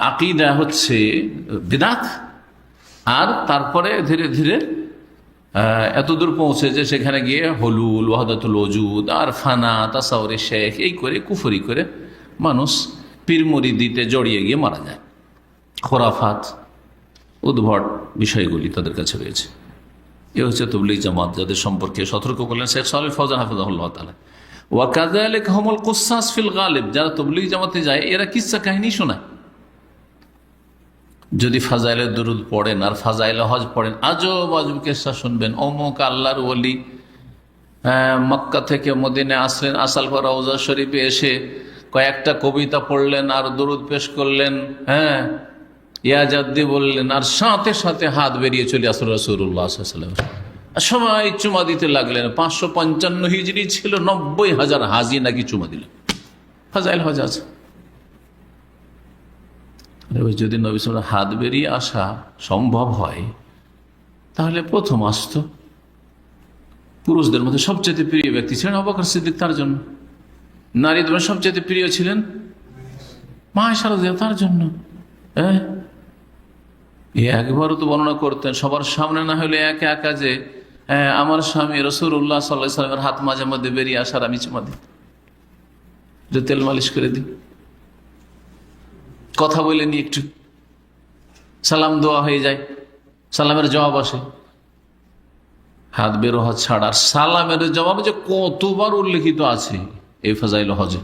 আকীদা হচ্ছে বিদআত, আর তারপরে ধীরে ধীরে এতদূর পৌঁছে যে সেখানে গিয়ে হলুল, ওয়াহদাতুল ওজুদ আর ফানা, তাসাউরে শেখ, এই করে কুফরি করে মানুষ পীর মুরিদিতে জড়িয়ে গিয়ে মারা যায়। খোরাফাত, উদ্ভট বিষয়গুলি তাদের কাছে রয়েছে। এ হচ্ছে তাবলীগ জামাত, যাদের সম্পর্কে সতর্ক করলেন শেখ সালেহ ফওজান হাফিজাহুল্লাহ তাআলা। ওয়া কাযালিকা হুমুল কুসাস ফিল গালিব, যারা তাবলীগ জামাতে যায় এরা কিসসা কাহিনী শোনায়। যদি ফাজাইলে দুরুদ পড়েন আর ফাজাইলে হজ পড়েন, আজব আজব কিসসা শুনবেন। অমুক আল্লাহর ওলি মক্কা থেকে মদিনায় আসলেন, আসার পর রওজা শরীফে এসে কয়েকটা কবিতা পড়লেন আর দুরুদ পেশ করলেন, হ্যাঁ ইয়া জাদ্দি বললেন, আর সাথে সাথে হাত বেরিয়ে চলে আসল রাসূলুল্লাহ সাল্লাল্লাহু আলাইহি ওয়াসাল্লাম। সবাই চুমা দিতে লাগলেন। 555 হিজরি ছিল, 90,000 হাজি নাকি চুমা দিলেন। ফাজাইল হজ আছে। যদি নবী সাল্লাল্লাহু আলাইহি ওয়াসাল্লাম হাত বেরিয়ে আসা সম্ভব হয়, তাহলে প্রথম আসতো পুরুষদের মধ্যে সবচেয়ে প্রিয় ব্যক্তি ছিলেন আবু বকর সিদ্দিক, তার জন্য। নারীদের মধ্যে সবচেয়ে প্রিয় ছিলেন মা আয়েশা রাদিয়াল্লাহু তার জন্য। একবারও তো বর্ণনা করতেন, সবার সামনে না হলে একা একা, যে আমার স্বামী রাসূলুল্লাহ সাল্লাল্লাহু আলাইহি ওয়াসাল্লামের হাত মাঝে মধ্যে বেরিয়ে আসার আমি চুমা দিই, যে তেল মালিশ করে দিই, কথা বলে নি, একটু সালাম দোয়া হয়ে যায়, সালামের জবাব আসে। হাত বেরো হাত ছাড়া। আর সালামের জবাব যে কতবার উল্লেখিত আছে এই ফাজাইল হজে,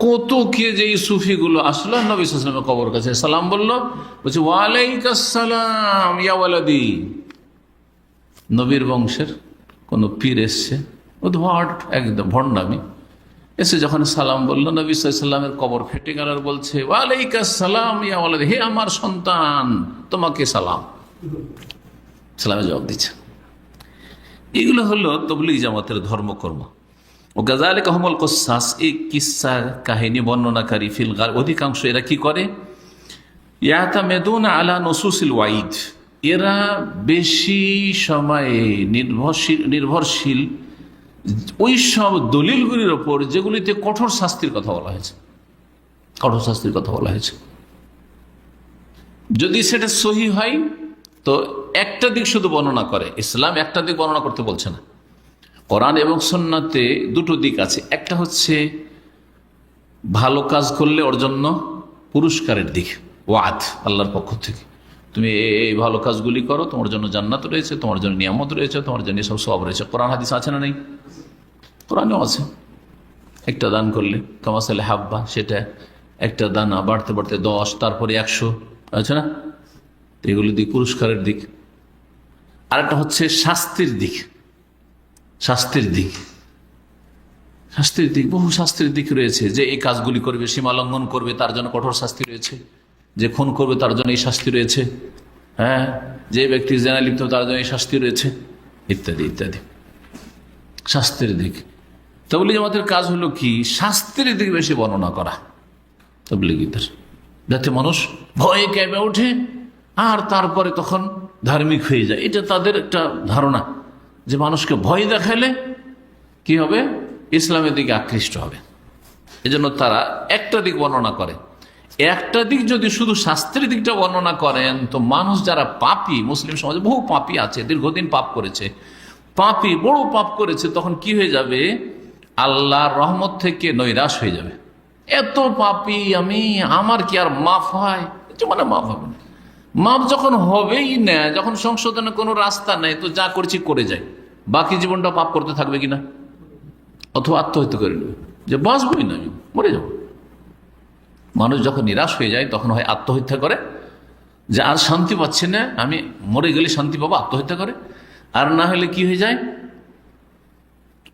কত কে যে এই সুফিগুলো আসলো নবী সাল্লাল্লাহু আলাইহি ওয়াসাল্লামের কবর কাছে সালাম বললো, বলছে ওয়ালাইকুম আসসালাম ইয়া ওয়ালাদি। নবীর বংশের কোন পীর এসছে, উদ্ভট একদম ভণ্ডামি, এসে যখন সালাম বললো, নবী সাল্লাল্লাহু আলাইহি ওয়াসাল্লামের কবর ফেটে গেল আর বলছে ওয়ালাইকুম আসসালাম ইয়া ওয়ালাদি, হে আমার সন্তান তোমাকে সালাম। সালামের জবাব দিচ্ছে। এগুলো হলো তাবলীগ জামাতের ধর্মকর্ম। ও গাযালিকা হুমুল কুসাস, এই কিসসা কাহিনী বর্ণনাকারী ফিল গার, অধিকাংশ এরা কি করে, ইয়াতামিদুনা আলা নুসুসিল ওয়াইদ, এরা বেশি সময়ে নির্ভরশীল ওই সব দলিলগুলির ওপর যেগুলিতে কঠোর শাস্তির কথা বলা হয়েছে, কঠোর শাস্তির কথা বলা হয়েছে। যদি সেটা সহি হয় তো একটা দিক শুধু বর্ণনা করে, ইসলাম একটা দিক বর্ণনা করতে বলছে না। কোরআন এবং সুন্নাতে দুটো দিক আছে, একটা হচ্ছে ভালো কাজ করলে ওর জন্য পুরস্কারের দিক, ওয়াদ আল্লাহর পক্ষ থেকে, তুমি এই ভালো কাজগুলি করো, তোমার জন্য জান্নাত রয়েছে, তোমার জন্য নিয়ামত রয়েছে, তোমার জন্য সব সওয়াব রয়েছে। কোরআন হাদিস আছে না নেই? কোরআনেও আছে। একটা দান করলে কামাসালে হাব্বা, সেটা একটা দানা বাড়তে বাড়তে 10, তারপরে 100, আছে না? এগুলি দিক পুরস্কারের দিক। আরেকটা হচ্ছে শাস্তির দিক, শাস্তির দিক, শাস্তির দিক, বহু শাস্তির দিক রয়েছে। যে এই কাজগুলি করবে, সীমা লঙ্ঘন করবে, তার জন্য কঠোর শাস্তি রয়েছে। যে খুন করবে তার জন্য এই শাস্তি রয়েছে, হ্যাঁ, যে ব্যক্তি জেনা লিপ্ত তার জন্য এই শাস্তি রয়েছে, ইত্যাদি ইত্যাদি। শাস্তির দিক। তাবলীগ জামাতের কাজ হলো কি, শাস্তির দিক বেশি বর্ণনা করা তাবলীগীদের, যাতে মানুষ ভয়ে কেঁপে ওঠে আর তারপরে তখন ধার্মিক হয়ে যায়। এটা তাদের একটা ধারণা যে মানুষকে ভয় দেখালে কি হবে, ইসলামের দিকে আকৃষ্ট হবে। এজন্য তারা একটা দিক বর্ণনা করে। একটা দিক যদি শুধু শাস্ত্রের দিকটা বর্ণনা করেন তো মানুষ যারা পাপী, মুসলিম সমাজে বহু পাপী আছে, দীর্ঘদিন পাপ করেছে, পাপী বড় পাপ করেছে, তখন কি হয়ে যাবে, আল্লাহর রহমত থেকে নৈরাশ হয়ে যাবে। এত পাপী আমি, আমার কি আর মাফ হয়? মানে মাফ হবে না। মাপ যখন হবেই না, যখন সংশোধনের কোনো রাস্তা নেই, তো যা করছি করে যায়, বাকি জীবনটা পাপ করতে থাকবে কিনা, অথবা আত্মহত্যা করে নেবে, যে বাঁচবই না, আমি মরে যাব। মানুষ যখন নিরাশ হয়ে যায় তখন হয় আত্মহত্যা করে, যে আর শান্তি পাচ্ছে না, আমি মরে গেলে শান্তি পাবো, আত্মহত্যা করে। আর না হলে কি হয়ে যায়,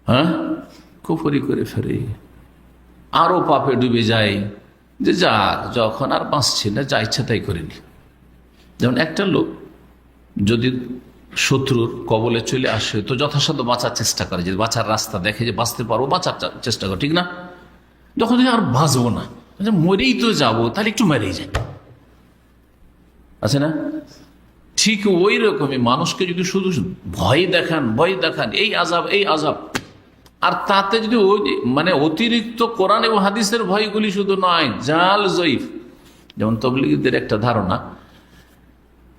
হ্যাঁ, কুফরি করে ফেরে, আরো পাপে ডুবে যায়, যে যা যখন আর বাঁচছে না, যা ইচ্ছা তাই করেনি। যেমন একটা লোক যদি শত্রুর কবলে চলে আসে তো যথাসাধ্য বাঁচার চেষ্টা করে, যে বাঁচার রাস্তা দেখে, যে বাঁচতে পারবো, বাঁচার চেষ্টা করে, ঠিক না? যখন আর বাঁচবো না, মরেই তো যাবো, তাহলে একটু মেরেই যায়, আছে না? ঠিক ওই রকমই মানুষকে যদি শুধু ভয় দেখান, ভয় দেখান, এই আযাব, এই আযাব, আর তাতে যদি মানে অতিরিক্ত কোরআন এবং হাদিসের ভয়গুলি শুধু নয়, জাল জয়ীফ। যেমন তাবলীগীদের একটা ধারণা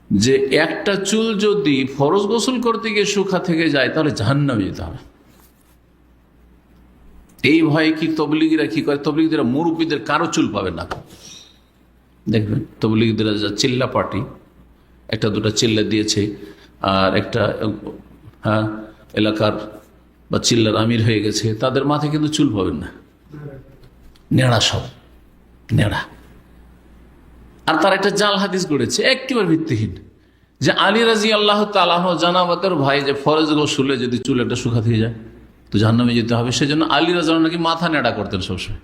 যে একটা চুল যদি ফরজ গোসল করতে গিয়ে শুকা থেকে যায় তাহলে জাহান্নামে যেতে হবে। এই ভয়ে কি তাবলীগীরা কি করে, তাবলীগীরা মুরব্বীদের কারো চুল পাবে না। দেখবেন তাবলীগীরা যা চিল্লা পার্টি, একটা দুটা চিল্লা দিয়েছে, আর একটা হ্যাঁ এলাকার বা চিল্লার আমির হয়ে গেছে, তাদের মাথায় কিন্তু চুল পাবেন না, নেড়া, সব নেড়া। আর তার একটা জাল হাদিস গড়েছে একেবারে ভিত্তিহীন, যে আলী রাদিয়াল্লাহু তাআলা জানাবাতের ভাই, যে ফরজ গোসলে যদি চুল একটা শুকা থেকে যায় তো জাহান্নামে যেতে হবে, সেজন্য আলী রাদিয়াল্লাহু নাকি মাথা নেড়া করতেন সবসময়।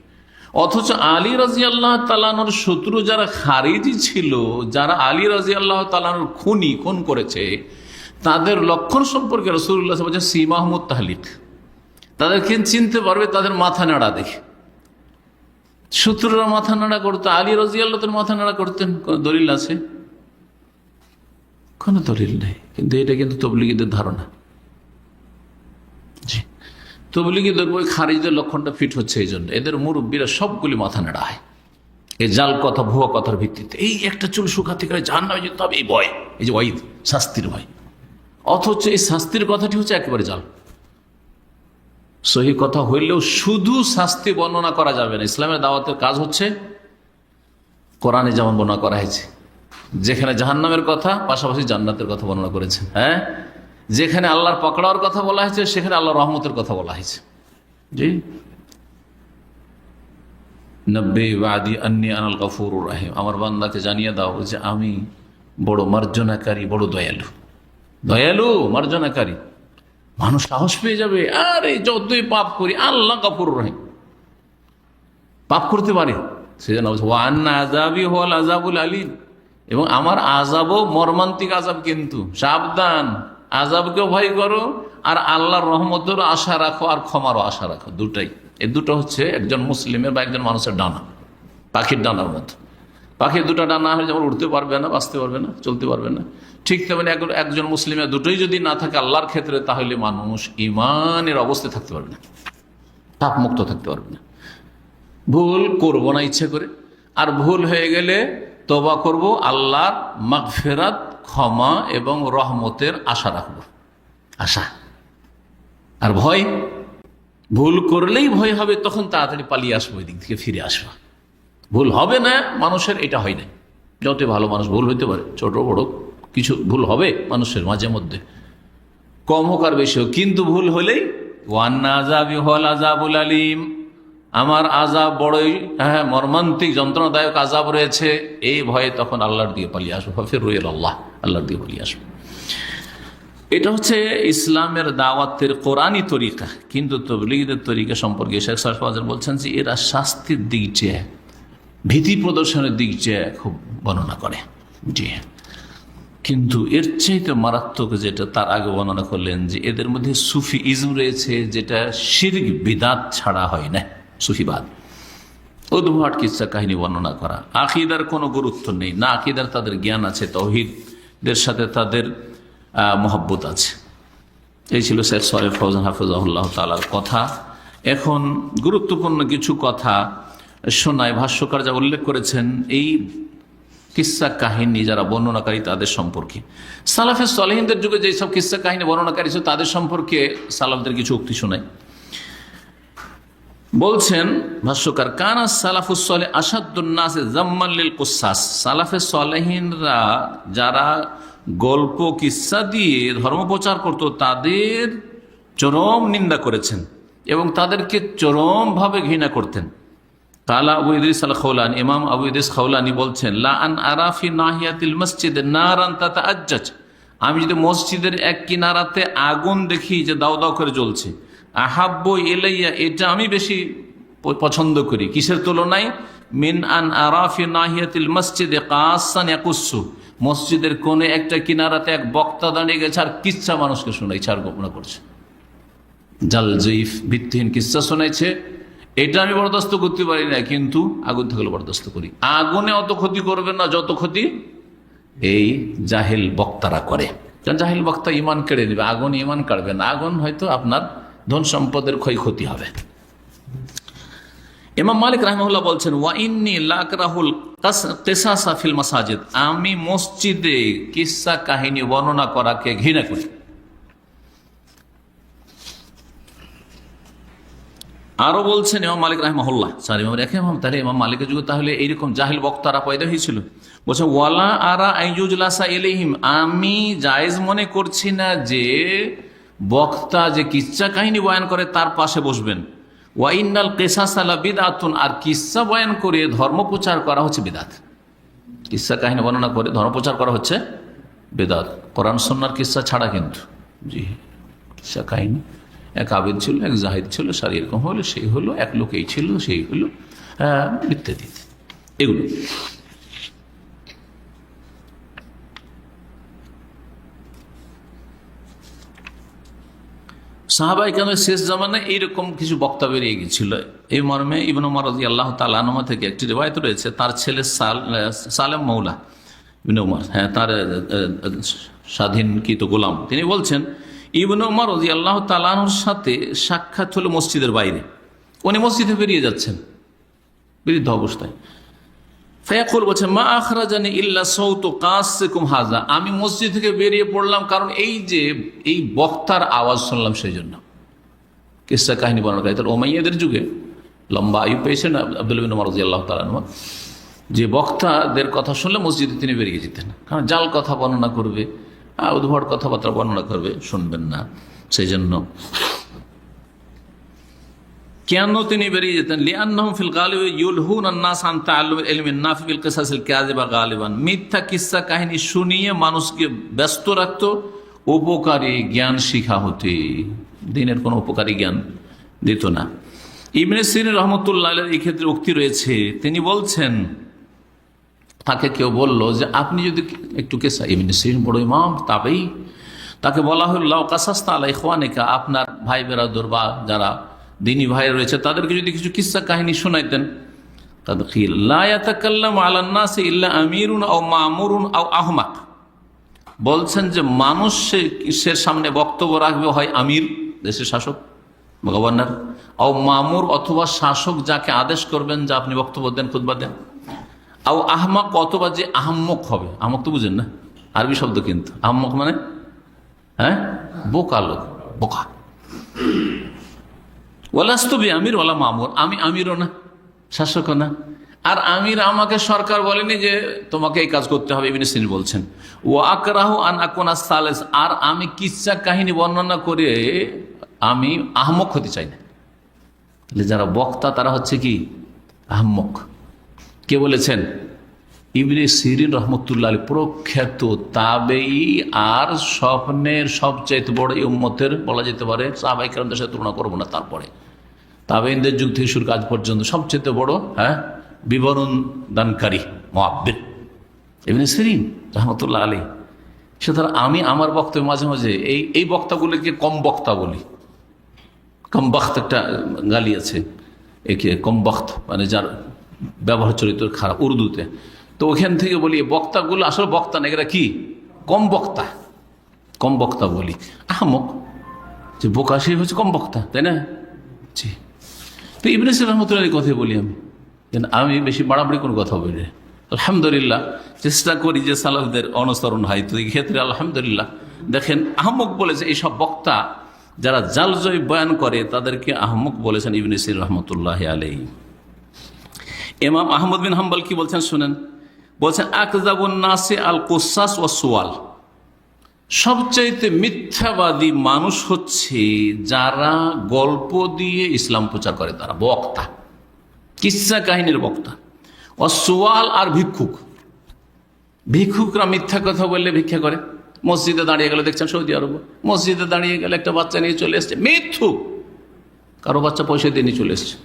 অথচ আলী রাদিয়াল্লাহু তাআলার শত্রু যারা খারিজি ছিল, যারা আলী রাদিয়াল্লাহু তাআলার খুন করেছে, তাদের লক্ষণ সম্পর্কে রাসূলুল্লাহ সাল্লাল্লাহু আলাইহি ওয়াসাল্লাম সীমাহমুত তাহলিক, তাদেরকে চিনতে পারবে তাদের মাথা নেড়া দেখে। শত্রুরা মাথা নাড়া করতো, আলী রাদিয়াল্লাহু তাআলা মাথা নাড়া করতেন, কোন দলিল আছে? কোনো দলিল নেই। কিন্তু এটা কিন্তু তাবলীগীদের ধারণা। জি, তাবলীগীদের ওই খারিজদের লক্ষণটা ফিট হচ্ছে এই জন্য, এদের মুরব্বীরা সবগুলি মাথা নাড়া হয়, এই জাল কথা, ভুয়া কথার ভিত্তিতে এই একটা চুল শুকাতে গেলে জাহান্নামে যেতে হবে, এই ভয়, এই যে ওয়াইদ, শাস্তির ভয়। অথচ এই শাস্তির কথাটি হচ্ছে একেবারে জাল। সহি কথা হইলেও শুধু শাস্তি বর্ণনা করা যাবে না। ইসলামের দাওয়াতের কাজ হচ্ছে কোরআনে যেমন বর্ণনা করা হয়েছে, যেখানে জাহান্নামের কথা পাশাপাশি জান্নাতের কথা বর্ণনা করেছে। হ্যাঁ, যেখানে আল্লাহর পকড়াওয়ার কথা বলা হয়েছে সেখানে আল্লাহর রহমতের কথা বলা হয়েছে। জি, নব্বে ওয়াদি আন্নী আনাল গফুরুর রহিম, আমার বান্দাকে জানিয়ে দাও যে আমি বড় মার্জনাকারী, বড় দয়ালু। দয়ালু, মার্জনাকারী। মানুষ সাহস পেয়ে যাবে, আরে যতই পাপ করি আল্লাহ গফুরুর রহিম, পাপ করতে পারে। সেজন্য ওয়ান্না আযাবি হুয়াল আযাবুল আলীম, এবং আমার আযাবও মর্মান্তিক আযাব, কিন্তু সাবধান, আযাবকেও ভয় করো আর আল্লাহর রহমতেরও আশা রাখো আর ক্ষমারও আশা রাখো। দুটাই, এই দুটো হচ্ছে একজন মুসলিমের বা একজন মানুষের ডানা, পাখির ডানার মতো। পাখির দুটো ডানা হলে যেমন উঠতে পারবে না, বাঁচতে পারবে না, চলতে পারবে না, ঠিক তেমনি একজন মুসলিমের দুটোই যদি না থাকে আল্লাহর ক্ষেত্রে, তাহলে মানুষ ইমানের অবস্থায় থাকতে পারবে না, পাপ মুক্ত থাকতে পারবে না। ভুল করব না ইচ্ছে করে, আর ভুল হয়ে গেলে তওবা করব, আল্লাহর মাগফিরাত, ক্ষমা এবং রহমতের আশা রাখবো, আশা। আর ভয়, ভুল করলেই ভয় হবে, তখন তাড়াতাড়ি পালিয়ে আসবো, ওই দিক থেকে ফিরে আসবো। ভুল হবে না মানুষের, এটা হয় না। যত ভালো মানুষ, ভুল হইতে পারে, ছোট বড় কিছু ভুল হবে মানুষের মাঝে মধ্যে, কম হোক আর বেশি হোক, কিন্তু ভুল হলেই ওয়ান্না আযাবি হুয়াল আযাবুল আলীম, আমার আযাব বড়ই মর্মান্তিক, যন্ত্রণাদায়ক আযাব রয়েছে, এই ভয়ে তখন আল্লাহর দিকে পালিয়ে আসবো, ফাফিরু ইলাল্লাহ, আল্লাহর দিকে পালিয়ে আসবো। এটা হচ্ছে ইসলামের দাওয়াতের কোরআনী তরিকা। কিন্তু তাবলীগের তরিকা সম্পর্কে শেখ সালেহ ফাউজান বলছেন যে এরা শাস্তির দিক চেয়ে, ভীতি প্রদর্শনের দিক চেয়ে খুব বর্ণনা করে। জি, কিন্তু এর চাইতে মারাত্মক যেটা তার আগে বর্ণনা করলেন, যে এদের মধ্যে সুফি ইজম রয়েছে, যেটা শিরক বিদাত ছাড়া হয় না। সুফিবাদ, উদ্ভট কিচ্ছা কাহিনী বর্ণনা করা, আকীদার কোনো গুরুত্ব নেই না, আকীদার তাদের জ্ঞান আছে, তাওহীদের সাথে তাদের মহব্বত আছে। এই ছিল শেখ সালেহ ফাউজান হাফিজাহুল্লাহ তাআলার কথা। এখন গুরুত্বপূর্ণ কিছু কথা শোনায়, ভাষ্যকার যা উল্লেখ করেছেন এই কিস্সা কাহিনী যারা বর্ণনাকারী তাদের সম্পর্কে। সালাফে সালেহিনদের যুগে যেসব কিস্সা কাহিনী বর্ণনাকারী ছিল তাদের সম্পর্কে সালাফদের কিছু উক্তি শোনায়। বলছেন ভাষ্যকার, কানা সালাফুস সালেহ আশাদ্দুন নাসি যাম্মান লিল কুসাস, সালাফে সালেহিনরা যারা গল্প কিস্সা দিয়ে ধর্ম প্রচার করত তাদের চরম নিন্দা করেছেন এবং তাদেরকে চরমভাবে ঘৃণা করতেন। কালা আবু ইদ্রিস আল খাওলানি, ইমাম আবু ইদ্রিস খাওলানি বলছেন, লা আন আরাফি নাহিয়াতিল মসজিদ নারান তাতাআজ্জাজ, আমি যদি মসজিদের এক কিনারাতে আগুন দেখি যে দাও দাও করে জ্বলছে, আহাব্বু ইলাইয়া, এটা আমি বেশি পছন্দ করি, কিসের তুলনায়, মিন আন আরাফি নাহিয়াতিল মসজিদ কাসান ইয়াকুসু, মসজিদের কোনে একটা কিনারাতে এক বক্তা দাঁড়িয়ে গেছে আর কিচ্ছা মানুষকে শোনাইছে আর গোপনা করছে, জাল জয়ীফ, ভিত্তিহীন কিচ্ছা শোনাইছে, এটা আমি বরদাস্ত করতে পারি না, কিন্তু আগুন থাকলে বরদাস্ত করি। আগুনে অত ক্ষতি করবে না যত ক্ষতি এই জাহিল বক্তারা করে, কারণ জাহিল বক্তা ইমান কেড়ে নেবে, আগুন ইমান কাটবে না, আগুন হয়তো আপনার ধন সম্পদের ক্ষয়ক্ষতি হবে। ইমাম মালিক রাহিমাহুল্লাহ বলছেন, ওয়া ইন্নী লাকরাহুল কিসাসা ফিল মাসাজিদ, আমি মসজিদে কিসসা কাহিনী বর্ণনা করাকে ঘৃণা করি। আরো বলছেন ইমাম মালিক রাহিমাহুল্লাহ, তাহলে ইমাম মালিকের যুগে তাহলে এইরকম জাহিল বক্তারা পয়দা হয়েছিল। বলছে, ওয়ালা আরা আইজুজলাসা ইলাইহিম, আমি জায়েজ মনে করছি না যে বক্তা যে কিচ্ছা কাহিনী বয়ান করে তার পাশে বসবেন। ওয়া ইন্নাল কিসাসা লা বিদআতুন, আর কিচ্ছা বয়ান করে ধর্ম প্রচার করা হচ্ছে বিদআত। কিচ্ছা কাহিনী বর্ণনা করে ধর্ম প্রচার করা হচ্ছে বিদআত, কোরআন সুন্নাহর কিচ্ছা ছাড়া। কিন্তু জি, কিচ্ছা কাহিনী, এক আবেদ ছিল, এক জাহিদ ছিল, সারি এরকম হলো, সেই হলো, এক লোক এই ছিল, সেই হলো, ইত্যাদি, এগুলো। সাহাবায়ে কেরামের শেষ জামানায় এইরকম কিছু বক্তা বেরিয়ে গিয়েছিল। এই মর্মে ইবনে উমর রাদিয়াল্লাহু তাআলা আনহু থেকে একটি রিওয়ায়াত রয়েছে, তার ছেলে সালেম মৌলা ইবনে উমর, তার স্বাধীনকৃত গোলাম, তিনি বলছেন, ইবনে উমর রাদিয়াল্লাহু তাআলা আনহুর সাথে সাক্ষাৎ হলো মসজিদের বাইরে। উনি মসজিদে বেরিয়ে যাচ্ছেন বৃদ্ধ অবস্থায়, ফায়াকুল বলছে, মা আখরাজানি ইল্লা সাউতু কাসিকুম হাযা, আমি মসজিদ থেকে বেরিয়ে পড়লাম কারণ এই বক্তার আওয়াজ শুনলাম, সেই জন্য। কিসসা কাহিনী বর্ণনা করে উমাইয়াদের যুগে লম্বা আয়ু পেয়েছেন আব্দুল্লাহ বিন উমর রাদিয়াল্লাহু তাআলা আনহু, যে বক্তাদের কথা শুনলে মসজিদে তিনি বেরিয়ে যেতেন, কারণ জাল কথা বর্ণনা করবে, উদ্ভট কথাবার্তা বর্ণনা করবে, শুনবেন না, সেই জন্য। কেন তিনি বেরিয়ে যেতেন? লিআন্নাহুম ফিল গালিব ইউলহুনা আন-নাস আন তাআল্লুমিল ইলমি নাফি বিল কিসাসিল কাযিবা গালিবান, মিথ্যা কিসসা কাহিনী শুনিয়ে মানুষকে ব্যস্ত রাখত উপকারী জ্ঞান শিখা হতে, দিনের কোনো উপকারী জ্ঞান দিত না। ইবনে সিরিন রহমতুল্লাহ আলাইহি এই ক্ষেত্রে উক্তি রয়েছে, তিনি বলছেন, তাকে কেউ বলল যে আপনি যদি একটু কিসসা, ইবনে সিরিন বড় ইমাম তাবেঈ, তাকে বলা হল লাউ কাসাসতা আলা ইখওয়ানিকা, আপনার ভাই বেরাদর বা যারা দিনী ভাই রয়েছে তাদেরকে যদি কিছু কিসসা কাহিনী শোনাইতেন, তাদখিল লা ইয়াতাকাল্লামু আলান নাসি ইল্লা আমিরুন আও মামুরুন আও আহমাক, বলছেন যে মানুষের সামনে বক্তব্য রাখবে হয় আমির, দেশের শাসক গভর্নর, আও মামুর অথবা শাসক যাকে আদেশ করবেন যে আপনি বক্তব্য দেন, খুতবা দেন, আও আহমাক অথবা যে আহম্মক হবে। আহমক তো বুঝেন না, আরবি শব্দ কিন্তু। আহম্মক মানে বোকা লোক, বোকা। ওয়ালাস্তু বিআমির ওয়ালা মামুর, আমি আমিরও না শাসকও না, আর আমির আমাকে সরকার বলেনি যে তোমাকে এই কাজ করতে হবে, ইবনে সিরিন বলছেন। ওয়া আকরাহু আন আকুনা সালিস, আর আমি কিসসা কাহিনী বর্ণনা করে আমি আহমক হতে চাই না। তাহলে যারা বক্তা তারা হচ্ছে কি আহমক। কে বলেছেন? ইবনে সিরিন রহমতুল্লাহ আলাইহি, প্রখ্যাত তাবেঈ, আর স্বপ্নের সবচাইতে বড় এই উম্মতের বলা যেতে পারে, সাহাবায়ে কেরামদের সাথে তুলনা করবো না, তারপরে তাবেঈনদের যুগ থেকে শুরু কাজ পর্যন্ত সবচেয়ে বড় বিবরণ দানকারী মুআব্বির ইবনে সিরিন রহমতুল্লাহ আলাইহি। সুতরাং আমি আমার বক্তব্য মাঝে মাঝে এই বক্তাগুলোকে কম বক্তা বলি। কম বক্ত একটা গালি আছে, একে কম বক্ত মানে যার ব্যবহার চরিত্র খারাপ উর্দুতে, তো ওখান থেকে বলি এই বক্তাগুলো আসলে বক্তা না, এরা কি কম বক্তা, কম বক্তা বলি। আহমক যে বোকা সে হচ্ছে কম বক্তা, তাই না? জি। তো ইবনে সিরিন রহমতুল্লাহ কথাই বলি আমি বেশি বাড়াবাড়ি কোনো কথা বলি না। আলহামদুলিল্লাহ চেষ্টা করি যে সালাফদের অনুসরণ হয়, তো এই ক্ষেত্রে আলহামদুলিল্লাহ দেখেন আহমক বলেছে। এইসব বক্তা যারা জালজয়ী বয়ান করে তাদেরকে আহমক বলেছেন ইবনে সিরিন রহমতুল্লাহ আলাইহি। ইমাম আহমদ বিন হাম্বল কি বলছেন শুনেন, বলছেন আকযাবুন নাসি আল কুসাস ওয়াস সুয়াল, সবচাইতে মিথ্যাবাদী মানুষ হচ্ছে যারা গল্প দিয়ে ইসলাম প্রচার করে, তারা বক্তা, কিসসা কাহিনীর বক্তা। ওয়াসওয়াল, আর ভিক্ষুক। ভিক্ষুকরা মিথ্যা কথা বললে ভিক্ষা করে, মসজিদে দাঁড়িয়ে গেলে দেখছেন সৌদি আরব, মসজিদে দাঁড়িয়ে গেলে একটা বাচ্চা নিয়ে চলে এসছে, মিথ্যুক, কারো বাচ্চা পয়সা দিয়ে নিয়ে চলে এসছে,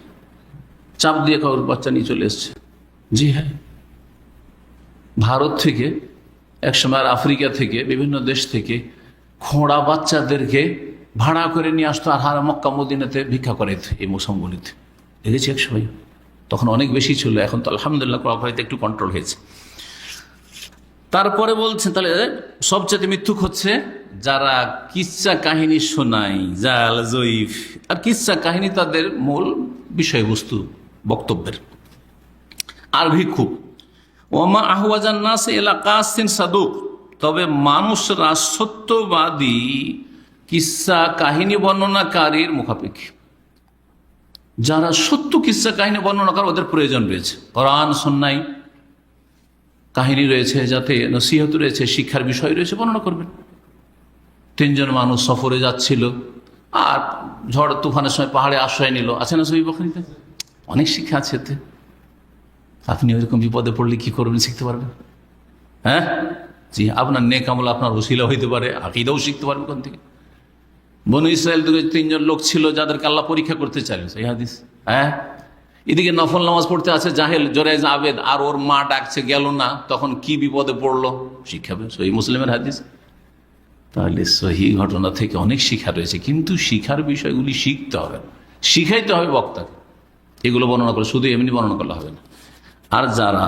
চাপ দিয়ে কারোর বাচ্চা নিয়ে চলে এসছে। জি হ্যাঁ, ভারত থেকে একসময়, আফ্রিকা থেকে, বিভিন্ন দেশ থেকে খোঁড়া বাচ্চাদেরকে ভাড়া করে নিয়ে আসতো, আর মক্কা মদিনাতে ভিক্ষা করে এই মৌসুমগুলিতে, দেখেছি এক সময়। তখন অনেক বেশি ছিল, এখন তো আলহামদুলিল্লাহ হয়তো একটু কন্ট্রোল হয়েছে। তারপরে বলছেন তাহলে সবচেয়ে মিথ্যুক হচ্ছে যারা কিসসা কাহিনী শোনায়, জাল জয়ীফ, আর কিসসা কাহিনী তাদের মূল বিষয়বস্তু বক্তব্যের। আর ভিক্ষুক। ওমা আহওয়াজান নাস ইলা কাসিন সাদুক, তবে মানুষরা সত্যবাদী কিসসা কাহিনী বর্ণনাকারীর মুখাপেক্ষী। যারা সত্য কিসসা কাহিনী বর্ণনা করে ওদের প্রয়োজন রয়েছে, কোরআন সুন্নাহ কাহিনী রয়েছে, যাতে নসিহত রয়েছে, শিক্ষার বিষয় রয়েছে, বর্ণনা করবেন। তিনজন মানুষ সফরে যাচ্ছিল আর ঝড় তুফানের সময় পাহাড়ে আশ্রয় নিল, আছে না সহিহ বুখারীতে? অনেক শিক্ষা আছে এতে। আপনি ওইরকম বিপদে পড়লে কি করবেন শিখতে পারবেন। হ্যাঁ জি, আপনার নেক আমল আপনার ওসিলা হইতে পারে, আকীদাও শিখতে পারবেন কোন থেকে। বনু ইসরায়েল থেকে তিনজন লোক ছিল যাদেরকে আল্লাহ পরীক্ষা করতে চাইলেন, সেই হাদিস। হ্যাঁ, এদিকে নফল নামাজ পড়তে আছে জাহেল জোরাইজ আবেদ, আর ওর মা ডাকছে গেল না, তখন কি বিপদে পড়লো শিখাবে, সহিহ মুসলিমের হাদিস। তাহলে সহি ঘটনা থেকে অনেক শিক্ষা রয়েছে, কিন্তু শিখার বিষয়গুলি শিখতে হবে, শিখাইতে হবে বক্তাকে। এগুলো বর্ণনা করে শুধু এমনি বর্ণনা করলে হবে না। আর যারা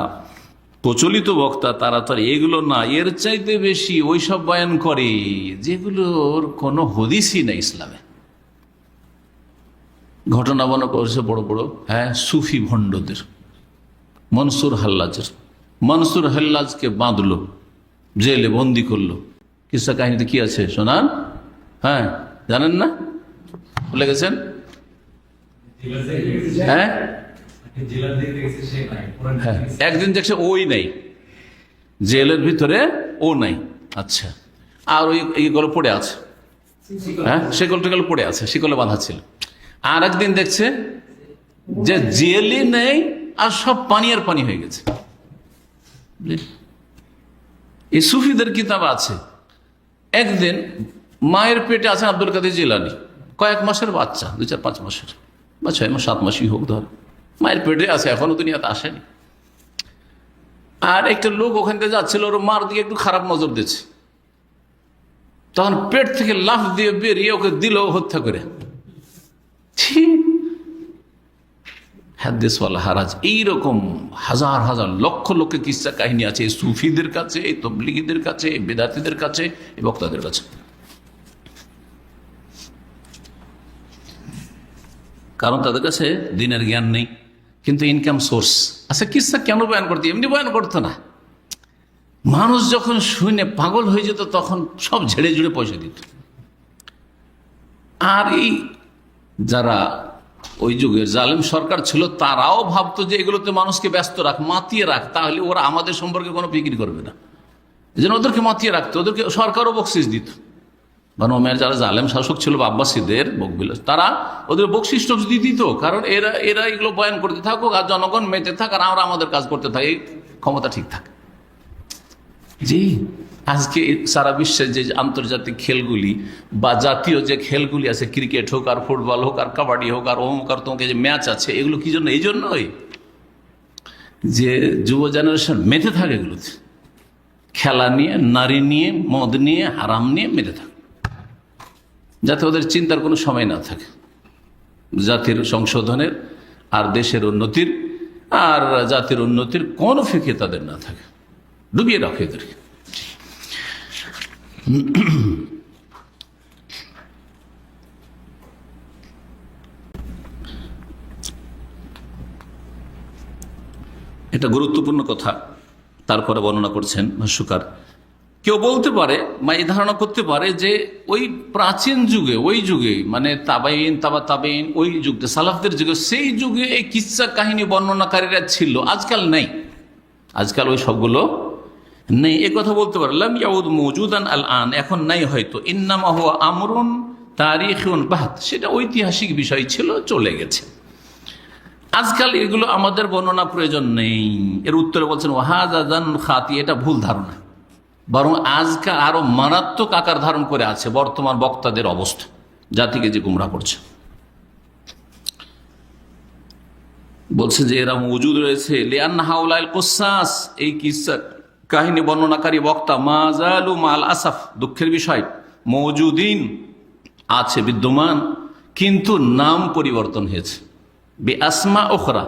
প্রচলিত বক্তা তারা তো এগুলো না, এর চাইতে বেশি ওইসব বয়ান করে যেগুলোর কোনো হদিসই নেই ইসলামে। ঘটনা বর্ণনা করেছে বড় বড় সুফি ভণ্ডদের, মনসুর হাল্লাজের, মনসুর হেল্লাজকে বাঁধলো, জেলে বন্দি করলো। কিসা কাহিনীতে কি আছে শোনান। হ্যাঁ, জানেন না? ভুলে গেছেন? হ্যাঁ, হ্যাঁ, একদিন দেখছে ওই নাই, জেলের ভিতরে ও নাই। আচ্ছা, আর ওই এইগুলো পড়ে আছে, হ্যাঁ, শিকল টিকল পড়ে আছে, শিকলে বাঁধা ছিল। আর একদিন দেখছে যে জেলই নেই, আর সব পানি আর পানি হয়ে গেছে। এই সুফিদের কিতাব আছে। একদিন মায়ের পেটে আছেন আব্দুল কাদের জিলানী, কয়েক মাসের বাচ্চা, 2-4-5 মাসের বা 6 মাস 7 মাসই হোক ধর, মায়ের পেটে আছে, এখনো দুনিয়াতে আসেনি। আর একটা লোক ওখান থেকে যাচ্ছিল, ওর মার দিকে একটু খারাপ নজর দিচ্ছে, তখন পেট থেকে লাফ দিয়ে বেরিয়ে ওকে দিল হত্যা করে। হাদিসওয়ালা হারাজ। এইরকম হাজার হাজার লক্ষ লক্ষ কিসসা কাহিনী আছে এই সুফিদের কাছে, এই তবলিগীদের কাছে, এই বেদাতীদের কাছে, এই বক্তাদের কাছে। কারণ তাদের কাছে দিনের জ্ঞান নেই, কিন্তু ইনকাম সোর্স আছে। কিসসা কেন বয়ান করতে? এমনি বয়ান করতো না। মানুষ যখন শুনে পাগল হয়ে যেত, তখন সব ঝেড়ে ঝুড়ে পয়সা দিত। আর এই যারা ওই যুগের জালেম সরকার ছিল, তারাও ভাবতো যে এগুলোতে মানুষকে ব্যস্ত রাখ, মাতিয়ে রাখ, তাহলে ওরা আমাদের সম্পর্কে কোনো ফিকির করবে না। এই জন্য ওদেরকে মাতিয়ে রাখতো, ওদেরকে সরকারও বকশিস দিত। বনু উমাইয়ার যারা জালেম শাসক ছিল, আব্বাসীদের বকবিলাস, তারা ওদের বকশিস টকশিস দিয়ে দিত। কারণ এরা এগুলো বয়ান করতে থাকুক, আর জনগণ মেতে থাক, আর আমরা আমাদের কাজ করতে থাকি, এই ক্ষমতা ঠিক থাকে। জি, আজকে সারা বিশ্বের যে আন্তর্জাতিক খেলগুলি বা জাতীয় যে খেলগুলি আছে, ক্রিকেট হোক আর ফুটবল হোক আর কাবাডি হোক আর অমুক আর তোমাকে যে ম্যাচ আছে, এগুলো কি জন্য? এই জন্যই যে যুব জেনারেশন মেতে থাকে এগুলোতে, খেলা নিয়ে, নারী নিয়ে, মদ নিয়ে, হারাম নিয়ে মেতে থাকে, যাতে ওদের চিন্তার কোনো সময় না থাকে জাতির সংশোধনের আর দেশের উন্নতির আর জাতির উন্নতির কোনো ফিকির তাদের না থাকে, ডুবিয়ে রাখে এদেরকে। এটা গুরুত্বপূর্ণ কথা। তারপরে বর্ণনা করছেন ভাষ্যকার, কেউ বলতে পারে বা এই ধারণা করতে পারে যে ওই প্রাচীন যুগে, ওই যুগে মানে তাবাইন, তাবাইন, ওই যুগে সালাফদের যুগে, সেই যুগে এই কিসসা কাহিনী বর্ণনাকারীরা ছিল, আজকাল নেই, আজকাল ওই সবগুলো নেই। এ কথা বলতে পারে লাম ইয়াউদ মওজুদান আল আন, এখন নাই হয়তো। ইন্নামা হুয়া আমরুন তারিখুন বাহত, সেটা ঐতিহাসিক বিষয় ছিল, চলে গেছে। আজকাল এগুলো আমাদের বর্ণনা প্রয়োজন নেই। এর উত্তরে বলছেন ওয়াহাজান খাতি, এটা ভুল ধারণা, বরং আজকাল আরো মারাত্মক আকার ধারণ করে আছে বর্তমান বক্তাদের অবস্থা, জাতিকে যে গুমরাহ করছে। বলছে যে এরা মজুদ রয়েছে, লিআন হাউলাইল কুসাস, এই কিসসা কাহিনী বর্ণনাকারী বক্তা, মাজালু মাল আসাফ, দুঃখের বিষয়, মওজুদিন আছে, বিদ্যমান, কিন্তু নাম পরিবর্তন হয়েছে। বে আসমা ওখরা,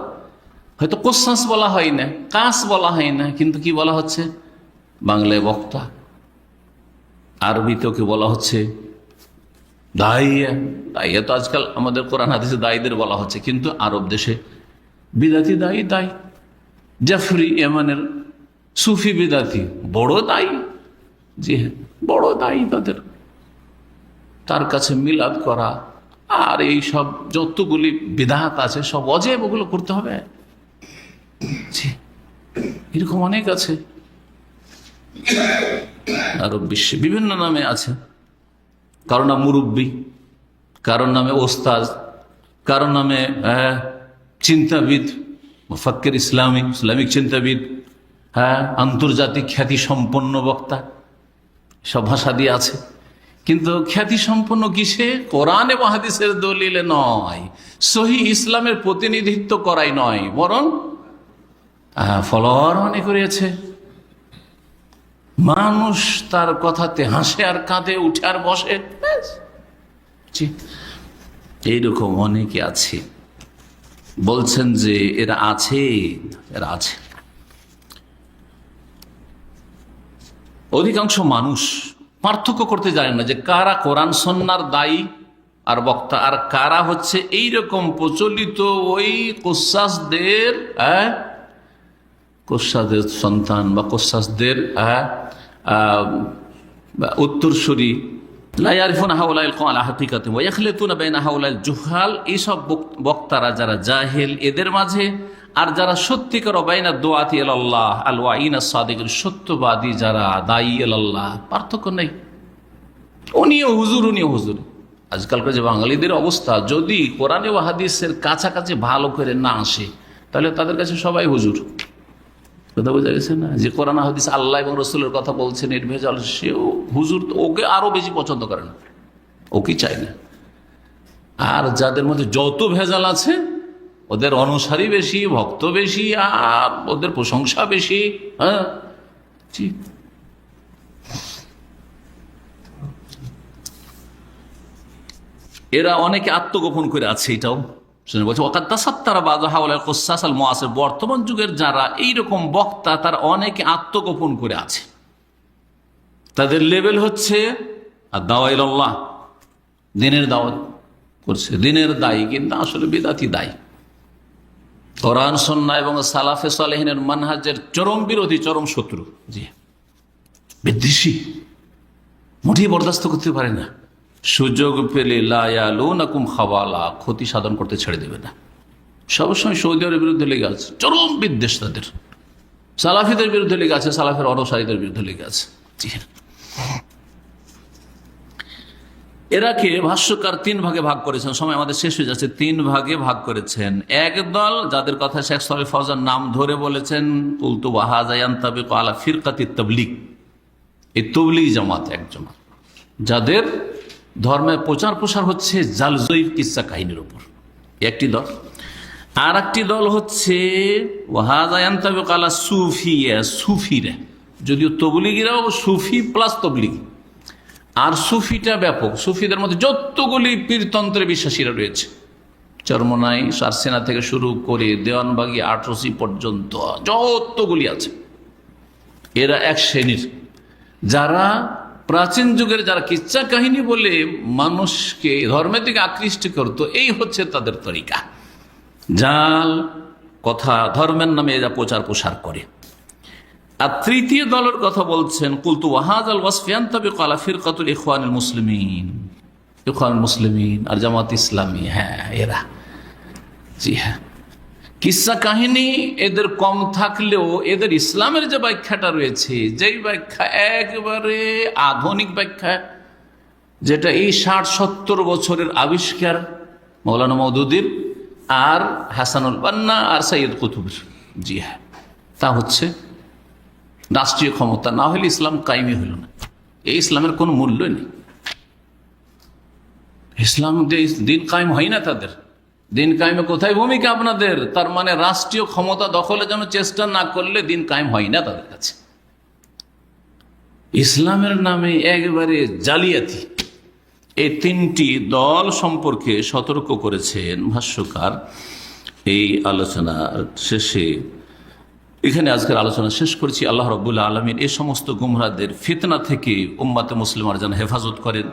হয়তো কুসাস বলা হয় না, কাস বলা হয় না, কিন্তু কি বলা হচ্ছে? বাংলায় বক্তা, আরবিতে ওকে বলা হচ্ছে দাইয়া। দাইয়া তো আজকাল আমাদের কোরআন হাদিসে দায়ীদের বলা হচ্ছে, কিন্তু আরব দেশে বিদাতি দায়ী, দায়ী জাফরি ইয়ামানের সুফি বিদাতি, বড় দায়ী। জি হ্যাঁ, বড় দায়ী তাদের, তার কাছে মিলাদ করা আর এই সব যতগুলি বিধাত আছে সব অজেব, ওগুলো করতে হবে। জি, এরকম অনেক আছে আরব বিশ্বে, বিভিন্ন নামে আছে। কারো নাম মুরব্বী, কারোর নামে ওস্তাদ, কারোর নামে চিন্তাবিদ, মুফাক্কির ইসলামিক চিন্তাবিদ, হ্যাঁ, আন্তর্জাতিক খ্যাতি সম্পন্ন বক্তা, সব ভাষা দিয়ে আছে। কিন্তু খ্যাতি সম্পন্ন কিসে? কোরআন এবং হাদিসের দলিলে নয়, সহি ইসলামের প্রতিনিধিত্ব করাই নয়, বরং ফলোয়ার মনে করেছে। মানুষ তার কথাতে হাসে আর কাঁদে, উঠে আর বসে। এইরকম অনেকে আছে। বলছেন যে এরা আছে, এরা আছে। অধিকাংশ মানুষ পার্থক্য করতে জানে না যে কারা কোরআন সুন্নাহর দায়ী আর বক্তা, আর কারা হচ্ছে এইরকম প্রচলিত ওই কুসাসদের কোশ্বাসদের সন্তান বা কোশ্বাসদের উত্তরসূরি, এইসব বক্তারা যারা জাহেল এদের মাঝে, আর যারা সত্যিকার বাইনা দোয়াতি আল্লাহ আল ওয়াইনা সাদিকের সত্যবাদী যারা দায়ী আল্লাহ, পার্থক্য নেই। উনিও হুজুর, উনিও হুজুর। আজকালকার যে বাঙালিদের অবস্থা, যদি কোরআনে ও হাদিসের কাছাকাছি ভালো করে না আসে তাহলে তাদের কাছে সবাই হুজুর। কথা বোঝা গেছে না? যে কোরআন হাদিস আল্লাহ এবং রসুলের কথা বলছেন নির্ভেজাল, সেও হুজুর, ওকে আরো বেশি পছন্দ করে না, ওকে চাই না। আর যাদের মধ্যে যত ভেজাল আছে, ওদের অনুসারী বেশি, ভক্ত বেশি, আর ওদের প্রশংসা বেশি। হ্যাঁ, ঠিক। এরা অনেকে আত্মগোপন করে আছে, এটাও শুনে বলছে বর্তমান যুগের যারা এইরকম বক্তা, তারা অনেকে আত্মগোপন করে আছে। তাদের লেভেল হচ্ছে দাওয়াইল্লাহ, দিনের দাওয়াত করছে, দিনের দায়ী, কিন্তু আসলে বিদাতি দায়ী। কোরআন সুন্নাহ এবং সালাফে সালেহিনের মানহাজের চরম বিরোধী, চরম শত্রু। জি, বিদ্বেষী, মোটেই বরদাস্ত করতে পারে না। সুযোগ পেলে লায়ালুনাকুম খাবালা, ক্ষতি সাধন করতে ছেড়ে দেবে না। সবসময় সৌদি আরবের বিরুদ্ধে লেগে আছে, চরম বিদ্বেষ তাদের। সালাফিদের বিরুদ্ধে লেগে আছে, সালাফের অনুসারীদের বিরুদ্ধে লেগে আছে। এরাকে ভাষ্যকার তিন ভাগে ভাগ করেছেন, সময় আমাদের শেষ হয়ে যাচ্ছে। তিন ভাগে ভাগ করেছেন। এক দল, যাদের কথা শেখ সালেহ ফৌজান নাম ধরে বলেছেন, কুলতু ওয়াহাযা ইয়ানতাবিকু আলা ফিরকাতি তাবলীগ, এই তবলীগ জামাত, এক জামাত যাদের ধর্মের প্রচার প্রসার হচ্ছে জালজয়ীফ কিসসা কাহিনীর উপর, একটি দল। আর একটি দল হচ্ছে ওয়াহাযা ইয়ানতাবিকু আলা সুফিয়া, সুফিরা, যদিও তবলীগীরাও সুফি প্লাস তবলীগী। আর সুফিটা ব্যাপক, সুফিদের মধ্যে যতগুলি পীরতন্ত্রে বিশ্বাসীরা রয়েছে, চরমনাই, সারসেনা থেকে শুরু করে দেওয়ানবাগি, আটরসি পর্যন্ত যতগুলি আছে, এরা এক শ্রেণীর, যারা প্রাচীন যুগের যারা কিচ্ছা কাহিনী বলে মানুষকে ধর্মের দিকে আকৃষ্ট করতো, এই হচ্ছে তাদের তরিকা। জাল কথা ধর্মের নামে এরা প্রচার প্রসার করে। আর তৃতীয় দলের কথা বলছেন, কুলতু ওয়াহাযাল ওয়াসফিয়ান তাবিকু আলা ফিরকাতুল ইখওয়ানুল মুসলিমিন, ইখওয়ানুল মুসলিমিন আর জামাত ইসলামী। হ্যাঁ, এরা, জি হ্যাঁ, কিসসা কাহিনী এদের কম থাকলেও এদের ইসলামের যে ব্যাখ্যাটা রয়েছে, যেই ব্যাখ্যা একেবারে আধুনিক ব্যাখ্যা, যেটা এই 60-70 বছরের আবিষ্কার মৌলানা মওদুদীর আর হাসানুল বান্না আর সৈয়দ কুতুবের। জি হ্যাঁ, তা হচ্ছে রাষ্ট্রীয় ক্ষমতা না হলে ইসলাম কায়েমই হইল না। এই ইসলামের কোনো মূল্য নেই। ইসলাম দিন কায়েম হয় না তাদের। দিন কায়েমে কোথায় ভূমিকা আপনাদের? তার মানে রাষ্ট্রীয় ক্ষমতা দখলের জন্য চেষ্টা না করলে দিন কায়েম হয় না তাদের কাছে। ইসলামের নামে একেবারে জালিয়াতি। এই তিনটি দল সম্পর্কে সতর্ক করেছেন ভাষ্যকার এই আলোচনার শেষে। এখানে আজকের আলোচনা শেষ করছি। আল্লাহ রাব্বুল আলামিন এই সমস্ত গুমরাহদের ফিতনা থেকে উম্মাতে মুসলিমার যেন হেফাজত করেন।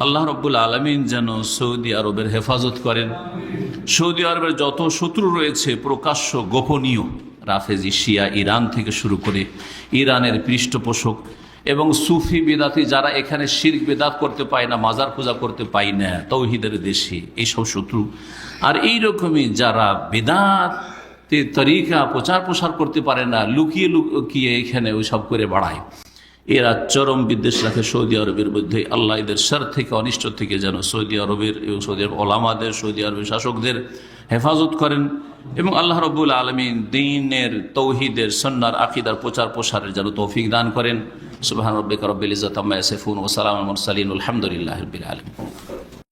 আল্লাহ রাব্বুল আলামিন যেন সৌদি আরবের হেফাজত করেন। সৌদি আরবের যত শত্রু রয়েছে, প্রকাশ্য গোপনীয়, রাফেজি, শিয়া, ইরান থেকে শুরু করে ইরানের পৃষ্ঠপোষক এবং সুফি বেদাতি যারা এখানে শিরক বেদাত করতে পায় না, মাজার পূজা করতে পায় না, তৌহিদের দেশে এইসব শত্রু, আর এইরকমই যারা বেদাত তরিকা প্রচার প্রসার করতে পারে না, লুকিয়ে লুকিয়ে এখানে ওই সব করে বাড়ায়, এরা চরম বিদ্বেষ রাখে সৌদি আরবের মধ্যে। আল্লাহ এদের শার থেকে, অনিষ্ট থেকে যেন সৌদি আরবের এবং সৌদি আরব ওলামাদের, সৌদি আরবের শাসকদের হেফাজত করেন এবং আল্লাহ রাব্বুল আলামিন দ্বীনের, তৌহিদের, সুন্নাহর, আকীদার প্রচার প্রসারের যেন তৌফিক দান করেন। সুবহান রাব্বিকা রাব্বিল ইজ্জাতি আম্মা ইয়াসিফুন ওয়া সালামুন আলাল মুরসালিন ওয়ালহামদুলিল্লাহি রাব্বিল আলামিন।